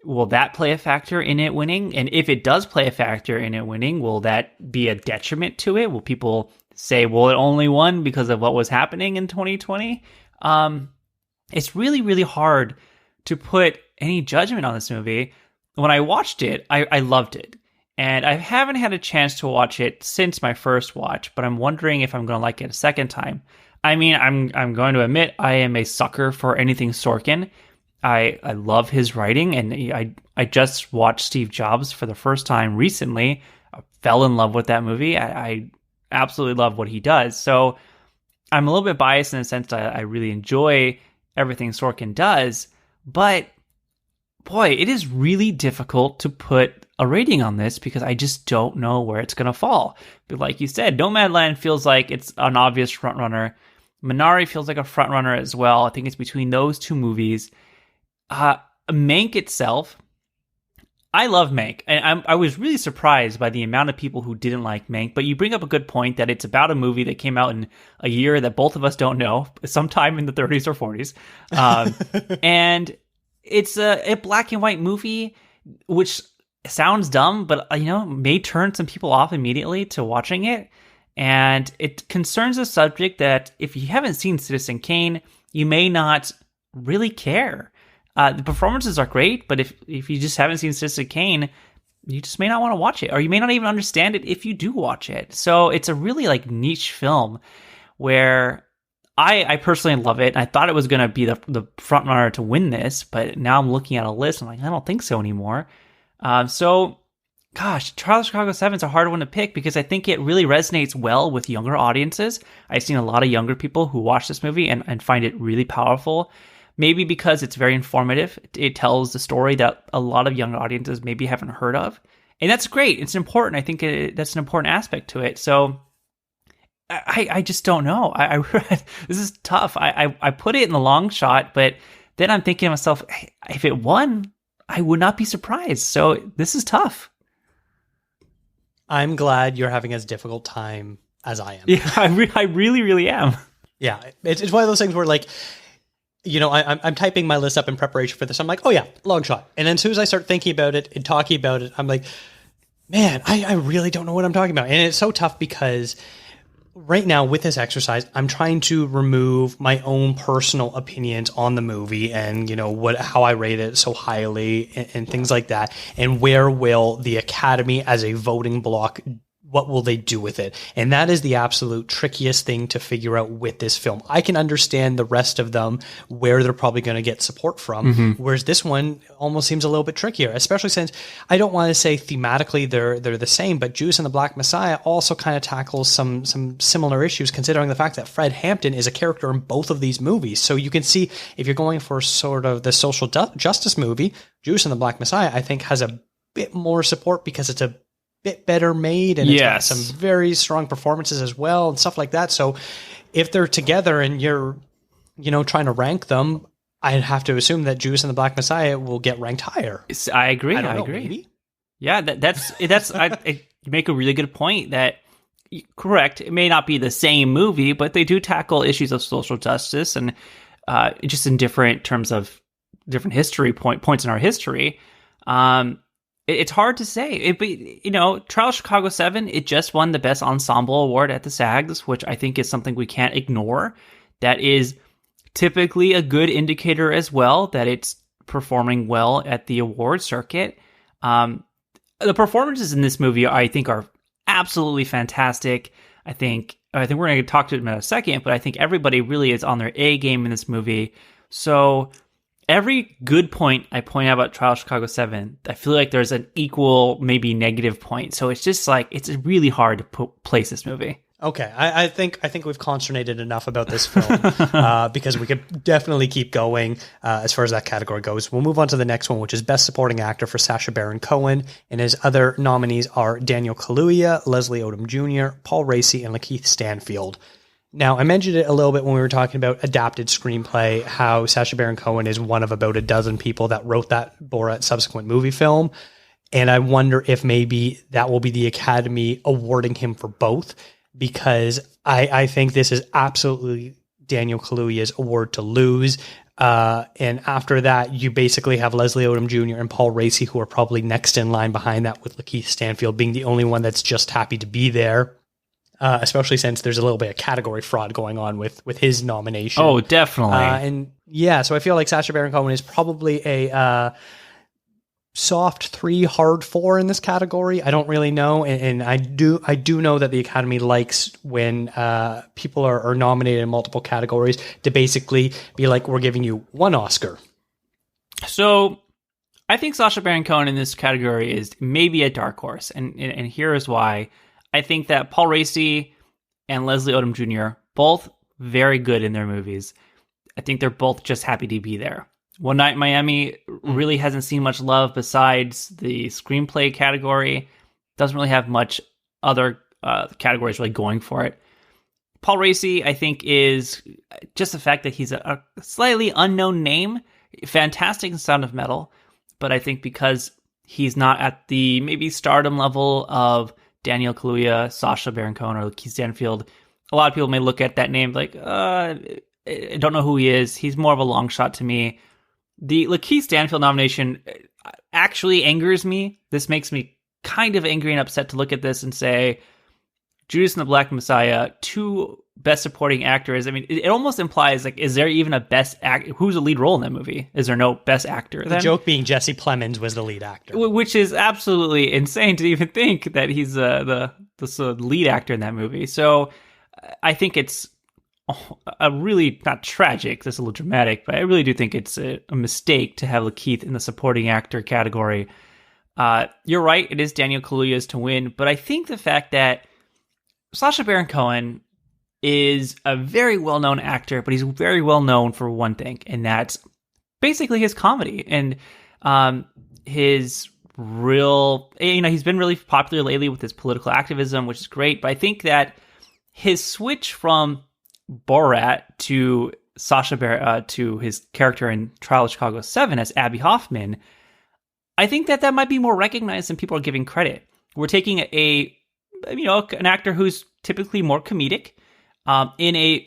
will that play a factor in it winning? And if it does play a factor in it winning, will that be a detriment to it? Will people say, well, it only won because of what was happening in 2020? It's really, really hard to put any judgment on this movie. When I watched it, I loved it. And I haven't had a chance to watch it since my first watch, but I'm wondering if I'm going to like it a second time. I mean, I'm going to admit I am a sucker for anything Sorkin. I love his writing, and I just watched Steve Jobs for the first time recently. I fell in love with that movie. I absolutely love what he does. So I'm a little bit biased in the sense that I really enjoy everything Sorkin does, but boy, it is really difficult to put a rating on this because I just don't know where it's going to fall. But like you said, Nomadland feels like it's an obvious frontrunner. Minari feels like a frontrunner as well. I think it's between those two movies. Mank itself, I love Mank, and I was really surprised by the amount of people who didn't like Mank, but you bring up a good point that it's about a movie that came out in a year that both of us don't know, sometime in the 30s or 40s. And it's a black and white movie, which sounds dumb, but may turn some people off immediately to watching it. And it concerns a subject that if you haven't seen Citizen Kane, you may not really care. The performances are great, but if you just haven't seen Citizen Kane, you just may not want to watch it, or you may not even understand it if you do watch it. So it's a really niche film where I personally love it. I thought it was going to be the front runner to win this, but now I'm looking at a list. I'm like, I don't think so anymore. Gosh, Trial of Chicago 7 is a hard one to pick because I think it really resonates well with younger audiences. I've seen a lot of younger people who watch this movie and find it really powerful. Maybe because it's very informative. It tells the story that a lot of young audiences maybe haven't heard of. And that's great. It's important. I think that's an important aspect to it. So I just don't know. This is tough. I put it in the long shot, but then I'm thinking to myself, if it won, I would not be surprised. So this is tough. I'm glad you're having as difficult time as I am. Yeah, I really, really am. Yeah, it's one of those things where I'm typing my list up in preparation for this. I'm like, oh yeah, long shot. And then as soon as I start thinking about it and talking about it, I'm like, man, I really don't know what I'm talking about. And it's so tough because right now with this exercise, I'm trying to remove my own personal opinions on the movie and, how I rate it so highly and things like that. And where will the Academy as a voting block, what will they do with it? And that is the absolute trickiest thing to figure out with this film. I can understand the rest of them where they're probably going to get support from, whereas this one almost seems a little bit trickier, especially since I don't want to say thematically they're the same, but Judas and the Black Messiah also kind of tackles some similar issues, considering the fact that Fred Hampton is a character in both of these movies. So you can see if you're going for sort of the social justice movie, Judas and the Black Messiah, I think has a bit more support because it's a bit better made and it's got some very strong performances as well and stuff like that. So if they're together and you're, trying to rank them, I'd have to assume that Judas and the Black Messiah will get ranked higher. I agree. I agree. Maybe? Yeah, that's you make a really good point that correct. It may not be the same movie, but they do tackle issues of social justice and just in different terms of different history points in our history. It's hard to say. Trial of Chicago 7, it just won the Best Ensemble Award at the SAGs, which I think is something we can't ignore. That is typically a good indicator as well, that it's performing well at the award circuit. The performances in this movie, I think, are absolutely fantastic. I think we're going to talk to them in a second, but I think everybody really is on their A game in this movie. So every good point I point out about Trial of Chicago 7, I feel like there's an equal, maybe negative point. So it's just it's really hard to place this movie. Okay, I think we've consternated enough about this film because we could definitely keep going as far as that category goes. We'll move on to the next one, which is Best Supporting Actor for Sacha Baron Cohen, and his other nominees are Daniel Kaluuya, Leslie Odom Jr., Paul Raci, and Lakeith Stanfield. Now, I mentioned it a little bit when we were talking about adapted screenplay, how Sacha Baron Cohen is one of about a dozen people that wrote that Borat subsequent movie film. And I wonder if maybe that will be the Academy awarding him for both, because I think this is absolutely Daniel Kaluuya's award to lose. And after that, you basically have Leslie Odom Jr. and Paul Raci, who are probably next in line behind that, with Lakeith Stanfield being the only one that's just happy to be there. Especially since there's a little bit of category fraud going on with his nomination. Oh, definitely. And yeah, so I feel like Sacha Baron Cohen is probably a soft 3, hard 4 in this category. I don't really know, and I do know that the Academy likes when people are nominated in multiple categories to basically be like, we're giving you one Oscar. So I think Sacha Baron Cohen in this category is maybe a dark horse, and here is why. I think that Paul Raci and Leslie Odom Jr. both very good in their movies. I think they're both just happy to be there. One Night in Miami really hasn't seen much love besides the screenplay category. Doesn't really have much other categories really going for it. Paul Raci, I think, is just the fact that he's a slightly unknown name. Fantastic in Sound of Metal. But I think because he's not at the maybe stardom level of Daniel Kaluuya, Sacha Baron Cohen, or Lakeith Stanfield, a lot of people may look at that name like, I don't know who he is. He's more of a long shot to me. The Lakeith Stanfield nomination actually angers me. This makes me kind of angry and upset to look at this and say, Judas and the Black Messiah, 2 best supporting actors. I mean, it almost implies, like, is there even a best actor? Who's the lead role in that movie? Is there no best actor then? The joke being Jesse Plemons was the lead actor. Which is absolutely insane to even think that he's the lead actor in that movie. So I think it's a really, not tragic, that's a little dramatic, but I really do think it's a mistake to have Lakeith in the supporting actor category. You're right, it is Daniel Kaluuya's to win, but I think the fact that Sacha Baron Cohen is a very well-known actor, but he's very well-known for one thing, and that's basically his comedy and his real, he's been really popular lately with his political activism, which is great, but I think that his switch from Borat to to his character in Trial of Chicago 7 as Abby Hoffman, I think that might be more recognized than people are giving credit. We're taking an actor who's typically more comedic in a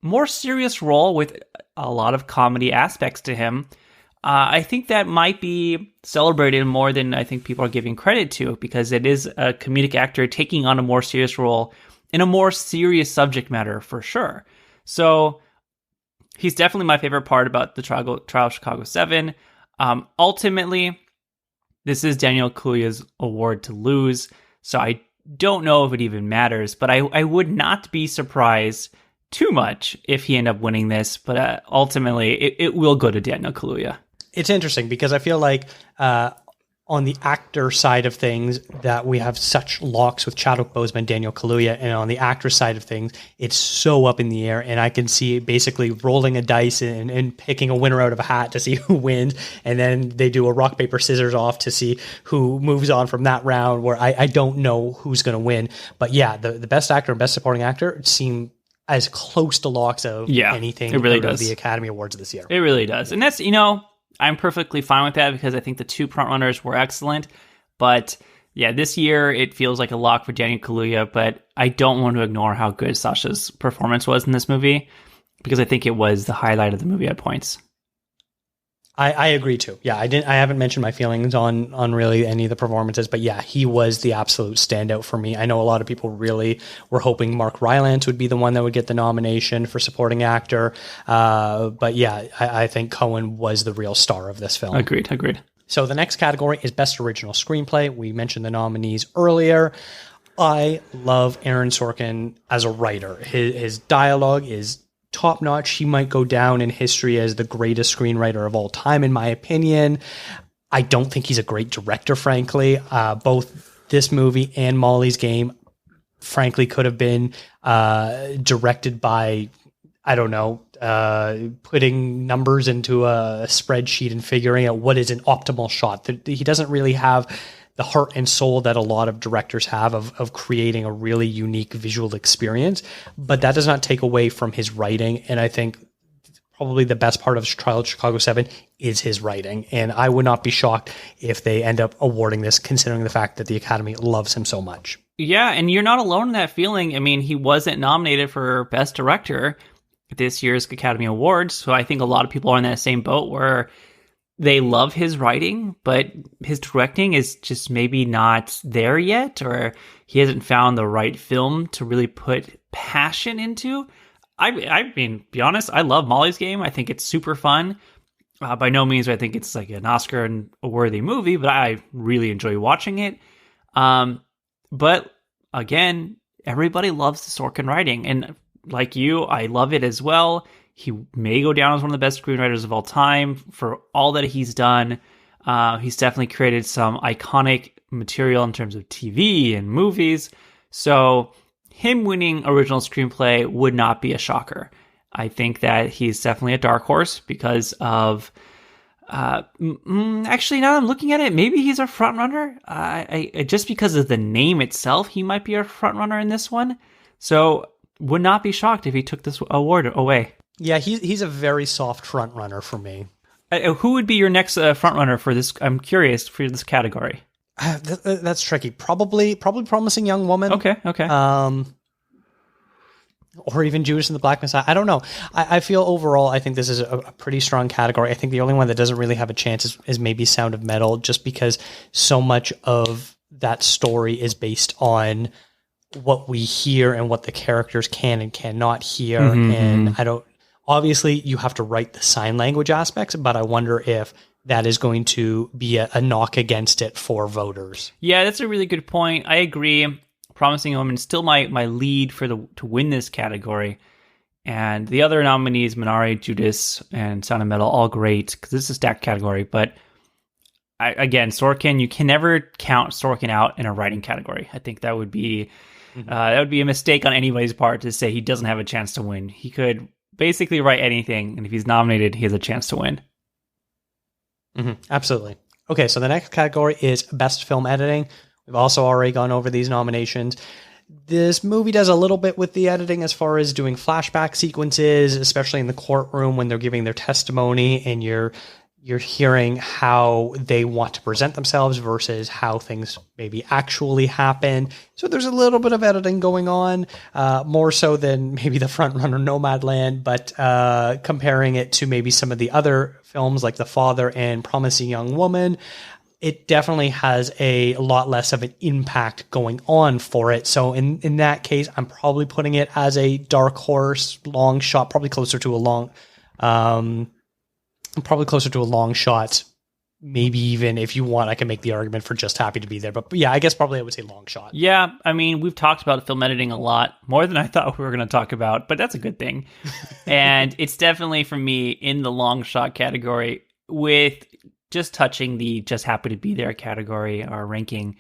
more serious role with a lot of comedy aspects to him. I think that might be celebrated more than I think people are giving credit to, because it is a comedic actor taking on a more serious role in a more serious subject matter for sure. So he's definitely my favorite part about the Trial of Chicago 7. Ultimately, this is Daniel Kaluuya's award to lose, so I don't know if it even matters, but I would not be surprised too much if he ended up winning this, but ultimately it will go to Daniel Kaluuya. It's interesting because I feel like on the actor side of things that we have such locks with Chadwick Boseman, Daniel Kaluuya, and on the actor side of things, it's so up in the air, and I can see basically rolling a dice and picking a winner out of a hat to see who wins, and then they do a rock, paper, scissors off to see who moves on from that round, where I don't know who's going to win. But yeah, the best actor and best supporting actor seem as close to locks of anything it really out does. of the Academy Awards this year. It really does. And that's, I'm perfectly fine with that because I think the 2 frontrunners were excellent. But yeah, this year it feels like a lock for Daniel Kaluuya, but I don't want to ignore how good Sacha's performance was in this movie because I think it was the highlight of the movie at points. I agree too. Yeah, I haven't mentioned my feelings on really any of the performances, but yeah, he was the absolute standout for me. I know a lot of people really were hoping Mark Rylance would be the one that would get the nomination for supporting actor. But yeah, I think Cohen was the real star of this film. Agreed. So the next category is Best Original Screenplay. We mentioned the nominees earlier. I love Aaron Sorkin as a writer. His dialogue is top-notch. He might go down in history as the greatest screenwriter of all time, in my opinion. I don't think he's a great director, frankly. Both this movie and Molly's Game, frankly, could have been directed by, I don't know, putting numbers into a spreadsheet and figuring out what is an optimal shot. He doesn't really have the heart and soul that a lot of directors have of creating a really unique visual experience. But that does not take away from his writing. And I think probably the best part of Trial of Chicago 7 is his writing. And I would not be shocked if they end up awarding this, considering the fact that the Academy loves him so much. Yeah, and you're not alone in that feeling. I mean, he wasn't nominated for Best Director. this year's Academy Awards. So I think a lot of people are in that same boat where they love his writing, but his directing is just maybe not there yet, or he hasn't found the right film to really put passion into. I mean, be honest, I love Molly's Game. I think it's super fun. By no means do I think it's like an Oscar and a worthy movie, but I really enjoy watching it. But again, everybody loves the Sorkin writing, and like you, I love it as well. He may go down as one of the best screenwriters of all time for all that he's done. He's definitely created some iconic material in terms of TV and movies. So him winning original screenplay would not be a shocker. I think that he's definitely a dark horse because of... actually, now that I'm looking at it, maybe he's a front runner. Just because of the name itself, he might be a front runner in this one. So would not be shocked if he took this award away. Yeah, he's a very soft front runner for me. Who would be your next front runner for this? I'm curious for this category. That's tricky. Probably Promising Young Woman. Okay. Or even Judas and the Black Messiah. I don't know. I feel overall, I think this is a pretty strong category. I think the only one that doesn't really have a chance is maybe Sound of Metal, just because so much of that story is based on what we hear and what the characters can and cannot hear. And obviously you have to write the sign language aspects, but I wonder if that is going to be a knock against it for voters. Yeah, that's a really good point. I agree. Promising Woman is still my lead to win this category. And the other nominees, Minari, Judas, and Sound of Metal, all great, because this is a stacked category. But again, Sorkin, you can never count Sorkin out in a writing category. I think that would be a mistake on anybody's part to say he doesn't have a chance to win. He could basically write anything, and if he's nominated, he has a chance to win. Absolutely. Okay, so the next category is Best Film Editing. We've also already gone over these nominations. This movie does a little bit with the editing as far as doing flashback sequences, especially in the courtroom when they're giving their testimony and you're hearing how they want to present themselves versus how things maybe actually happen. So there's a little bit of editing going on, more so than maybe the frontrunner Nomadland, but comparing it to maybe some of the other films like The Father and Promising Young Woman, it definitely has a lot less of an impact going on for it. So in that case, I'm probably putting it as a dark horse, long shot, probably closer to a long shot. Maybe even if you want, I can make the argument for Just Happy to Be There. But yeah, I guess probably I would say long shot. Yeah, I mean, we've talked about film editing a lot, more than I thought we were going to talk about, but that's a good thing. And it's definitely, for me, in the long shot category, with just touching the Just Happy to Be There category or ranking.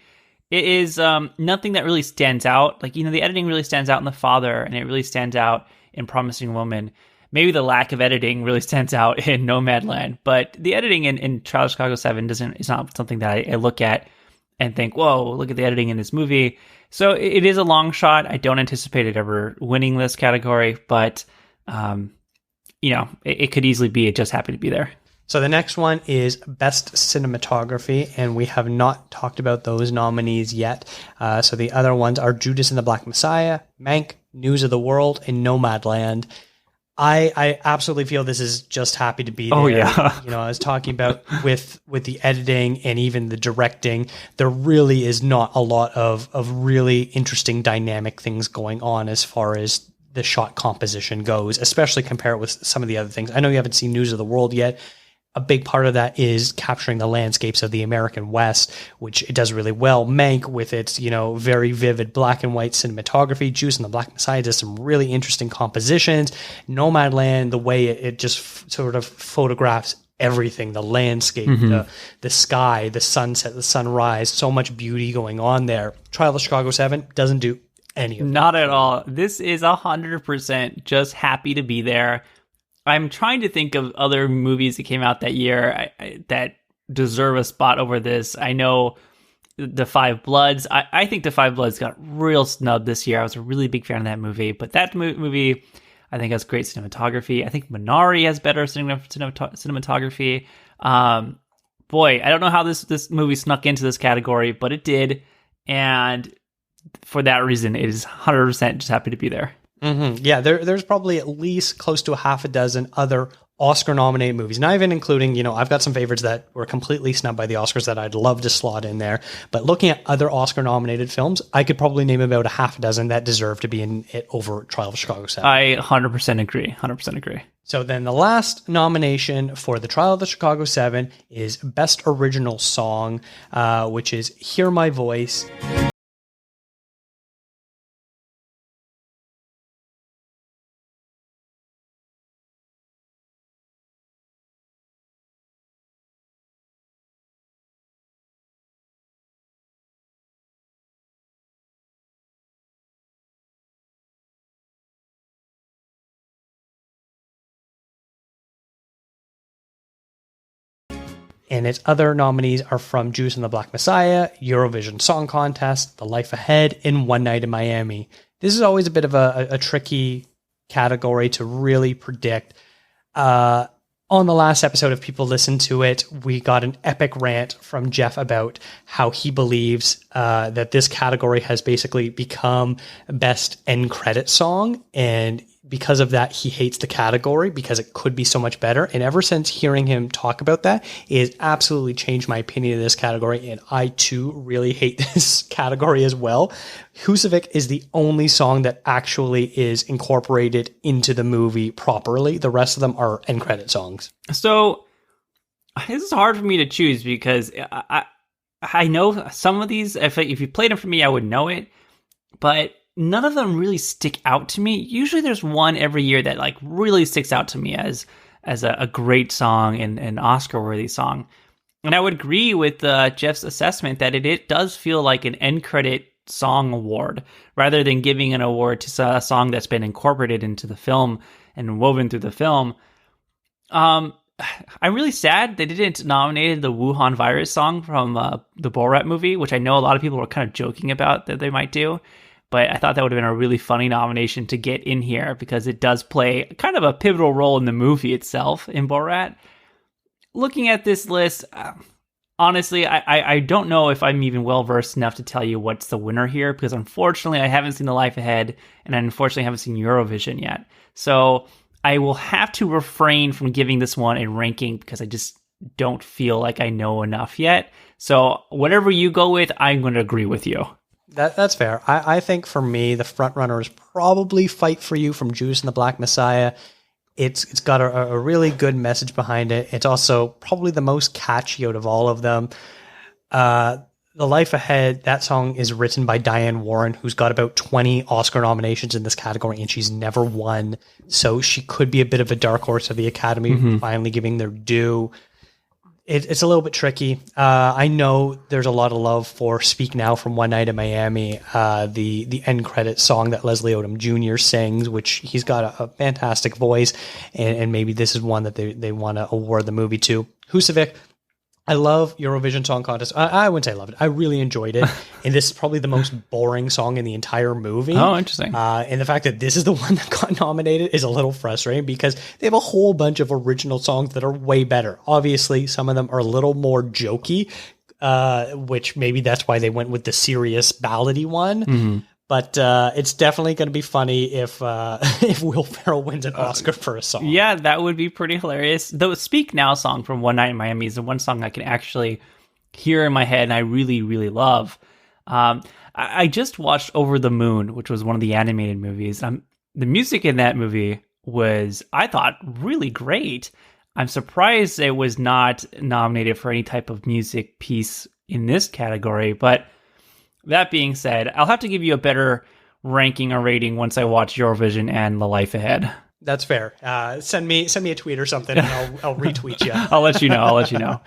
It is nothing that really stands out. Like, the editing really stands out in The Father, and it really stands out in Promising Woman. Maybe the lack of editing really stands out in Nomadland, but the editing in Trial of Chicago 7 is not something that I look at and think, whoa, look at the editing in this movie. So it is a long shot. I don't anticipate it ever winning this category, but it could easily be Just Happy to Be There. So the next one is Best Cinematography, and we have not talked about those nominees yet. So the other ones are Judas and the Black Messiah, Mank, News of the World, and Nomadland. I absolutely feel this is Just Happy to Be There. Oh, yeah. I was talking about with the editing and even the directing, there really is not a lot of really interesting dynamic things going on as far as the shot composition goes, especially compare it with some of the other things. I know you haven't seen News of the World yet. A big part of that is capturing the landscapes of the American West, which it does really well. Mank, with its, very vivid black and white cinematography. Judas and the Black Messiah does some really interesting compositions. Nomadland, the way it just sort of photographs everything, the landscape, the sky, the sunset, the sunrise, so much beauty going on there. Trial of Chicago 7 doesn't do any of that. Not at all. This is 100% Just Happy to Be There. I'm trying to think of other movies that came out that year that deserve a spot over this. I know The Five Bloods. I think The Five Bloods got real snubbed this year. I was a really big fan of that movie. But that movie, I think, has great cinematography. I think Minari has better cinematography. Boy, I don't know how this movie snuck into this category, but it did. And for that reason, it is 100% Just Happy to Be There. Mm-hmm. Yeah, there's probably at least close to a half a dozen other Oscar-nominated movies. Not even including, I've got some favorites that were completely snubbed by the Oscars that I'd love to slot in there. But looking at other Oscar-nominated films, I could probably name about a half a dozen that deserve to be in it over Trial of Chicago 7. I 100% agree. 100% agree. So then the last nomination for the Trial of the Chicago 7 is Best Original Song, which is Hear My Voice. And its other nominees are from Judas and the Black Messiah, Eurovision Song Contest, The Life Ahead, and One Night in Miami. This is always a bit of a tricky category to really predict. On the last episode, if people listened to it, we got an epic rant from Jeff about how he believes that this category has basically become best end credit song. And because of that, he hates the category because it could be so much better. And ever since hearing him talk about that, it has absolutely changed my opinion of this category. And I too really hate this category as well. Husavik is the only song that actually is incorporated into the movie properly. The rest of them are end credit songs. So this is hard for me to choose because I know some of these, if you played them for me, I would know it. But none of them really stick out to me. Usually there's one every year that like really sticks out to me as a great song and an Oscar-worthy song. And I would agree with Jeff's assessment that it does feel like an end credit song award rather than giving an award to a song that's been incorporated into the film and woven through the film. I'm really sad they didn't nominate the Wuhan virus song from the Borat movie, which I know a lot of people were kind of joking about that they might do. But I thought that would have been a really funny nomination to get in here because it does play kind of a pivotal role in the movie itself in Borat. Looking at this list, honestly, I don't know if I'm even well-versed enough to tell you what's the winner here because unfortunately I haven't seen The Life Ahead and I unfortunately haven't seen Eurovision yet. So I will have to refrain from giving this one a ranking because I just don't feel like I know enough yet. So whatever you go with, I'm going to agree with you. That's fair. I think for me, the front runner is probably Fight for You from Judas and the Black Messiah. It's got a really good message behind it. It's also probably the most catchy out of all of them. The Life Ahead, that song is written by Diane Warren, who's got about 20 Oscar nominations in this category, and she's never won. So she could be a bit of a dark horse of the Academy, finally giving their due. It's a little bit tricky. I know there's a lot of love for Speak Now from One Night in Miami, the end credit song that Leslie Odom Jr. sings, which he's got a fantastic voice, and maybe this is one that they want to award the movie to. Husavik, I love Eurovision Song Contest. I wouldn't say I love it. I really enjoyed it. And this is probably the most boring song in the entire movie. Oh, interesting. And the fact that this is the one that got nominated is a little frustrating because they have a whole bunch of original songs that are way better. Obviously, some of them are a little more jokey, which maybe that's why they went with the serious ballady one. Mm-hmm. But it's definitely going to be funny if Will Ferrell wins an Oscar for a song. Yeah, that would be pretty hilarious. The Speak Now song from One Night in Miami is the one song I can actually hear in my head and I really, really love. I just watched Over the Moon, which was one of the animated movies. The music in that movie was, I thought, really great. I'm surprised it was not nominated for any type of music piece in this category, but that being said, I'll have to give you a better ranking or rating once I watch Eurovision and The Life Ahead. That's fair. Send me a tweet or something and I'll retweet you. I'll let you know.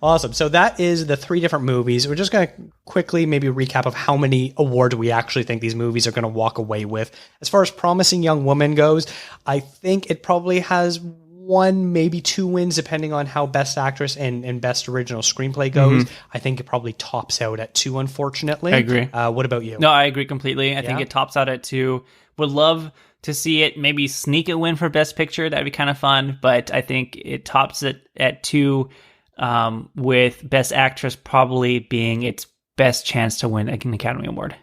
Awesome. So that is the 3 different movies. We're just going to quickly maybe recap of how many awards we actually think these movies are going to walk away with. As far as Promising Young Woman goes, I think it probably has 1, maybe 2 wins, depending on how Best Actress and Best Original Screenplay goes. Mm-hmm. I think it probably tops out at 2, unfortunately. I agree. What about you? No, I agree completely. I think it tops out at 2. Would love to see it maybe sneak a win for Best Picture. That'd be kind of fun. But I think it tops it at 2, with Best Actress probably being its best chance to win an Academy Award.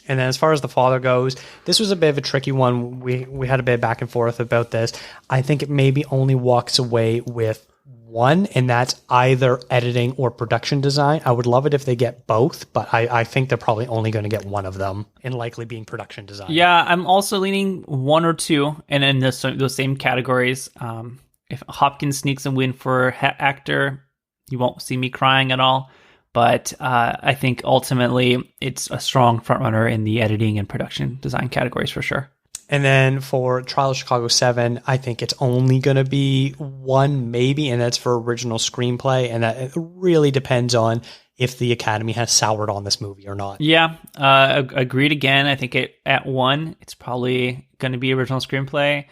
And then as far as The Father goes, this was a bit of a tricky one. We had a bit of back and forth about this. I think it maybe only walks away with one, and that's either editing or production design. I would love it if they get both, but I think they're probably only going to get one of them, and likely being production design. Yeah, I'm also leaning one or two, and in those same categories. If Hopkins sneaks a win for actor, you won't see me crying at all. But I think ultimately it's a strong frontrunner in the editing and production design categories for sure. And then for Trial of Chicago 7, I think it's only going to be one, maybe, and that's for original screenplay. And that really depends on if the Academy has soured on this movie or not. Yeah, agreed again. I think at one, it's probably going to be original screenplay.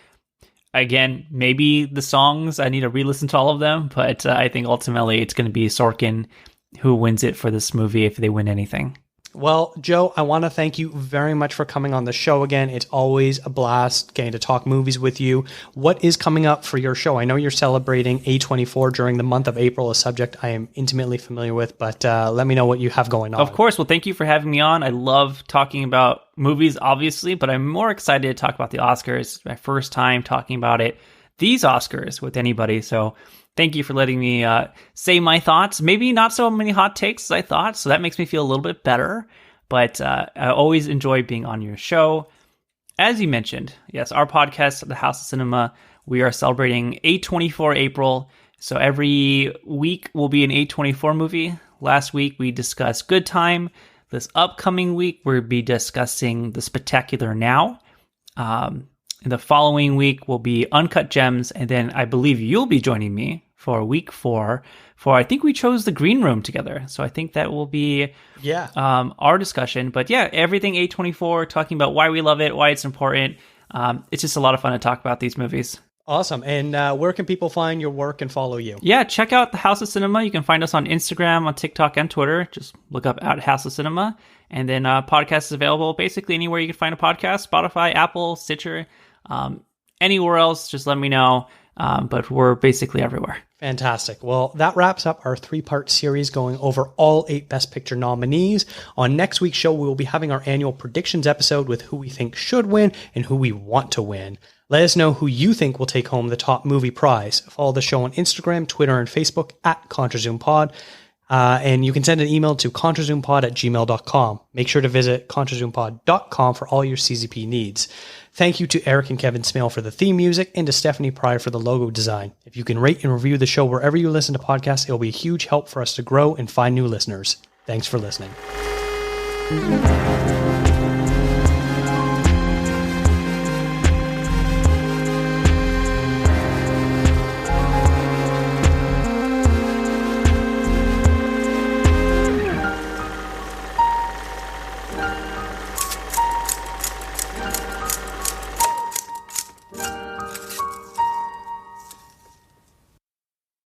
Again, maybe the songs, I need to re-listen to all of them, but I think ultimately it's going to be Sorkin who wins it for this movie if they win anything. Well, Joe, I want to thank you very much for coming on the show again. It's always a blast getting to talk movies with you. What is coming up for your show? I know you're celebrating A24 during the month of April, a subject I am intimately familiar with, but let me know what you have going on. Of course. Well, thank you for having me on. I love talking about movies, obviously, but I'm more excited to talk about the Oscars. It's my first time talking about these Oscars with anybody, so thank you for letting me say my thoughts. Maybe not so many hot takes as I thought, so that makes me feel a little bit better. But I always enjoy being on your show. As you mentioned, yes, our podcast, The House of Cinema, we are celebrating A24 April. So every week will be an A24 movie. Last week we discussed Good Time. This upcoming week we'll be discussing The Spectacular Now. The following week will be Uncut Gems, and then I believe you'll be joining me for week 4 I think we chose The Green Room together. So I think that will be our discussion. But yeah, everything A24, talking about why we love it, why it's important. It's just a lot of fun to talk about these movies. Awesome. And where can people find your work and follow you? Yeah, check out The House of Cinema. You can find us on Instagram, on TikTok, and Twitter. Just look up at House of Cinema. And then podcast is available basically anywhere you can find a podcast. Spotify, Apple, Stitcher, anywhere else, just let me know. But we're basically everywhere. Fantastic. Well, that wraps up our 3-part series going over all 8 Best Picture nominees. On next week's show, we will be having our annual predictions episode with who we think should win and who we want to win. Let us know who you think will take home the top movie prize. Follow the show on Instagram, Twitter, and Facebook at ContraZoomPod. And you can send an email to contrazoompod@gmail.com. Make sure to visit contrazoompod.com for all your CZP needs. Thank you to Eric and Kevin Smale for the theme music and to Stephanie Pryor for the logo design. If you can rate and review the show wherever you listen to podcasts, it will be a huge help for us to grow and find new listeners. Thanks for listening.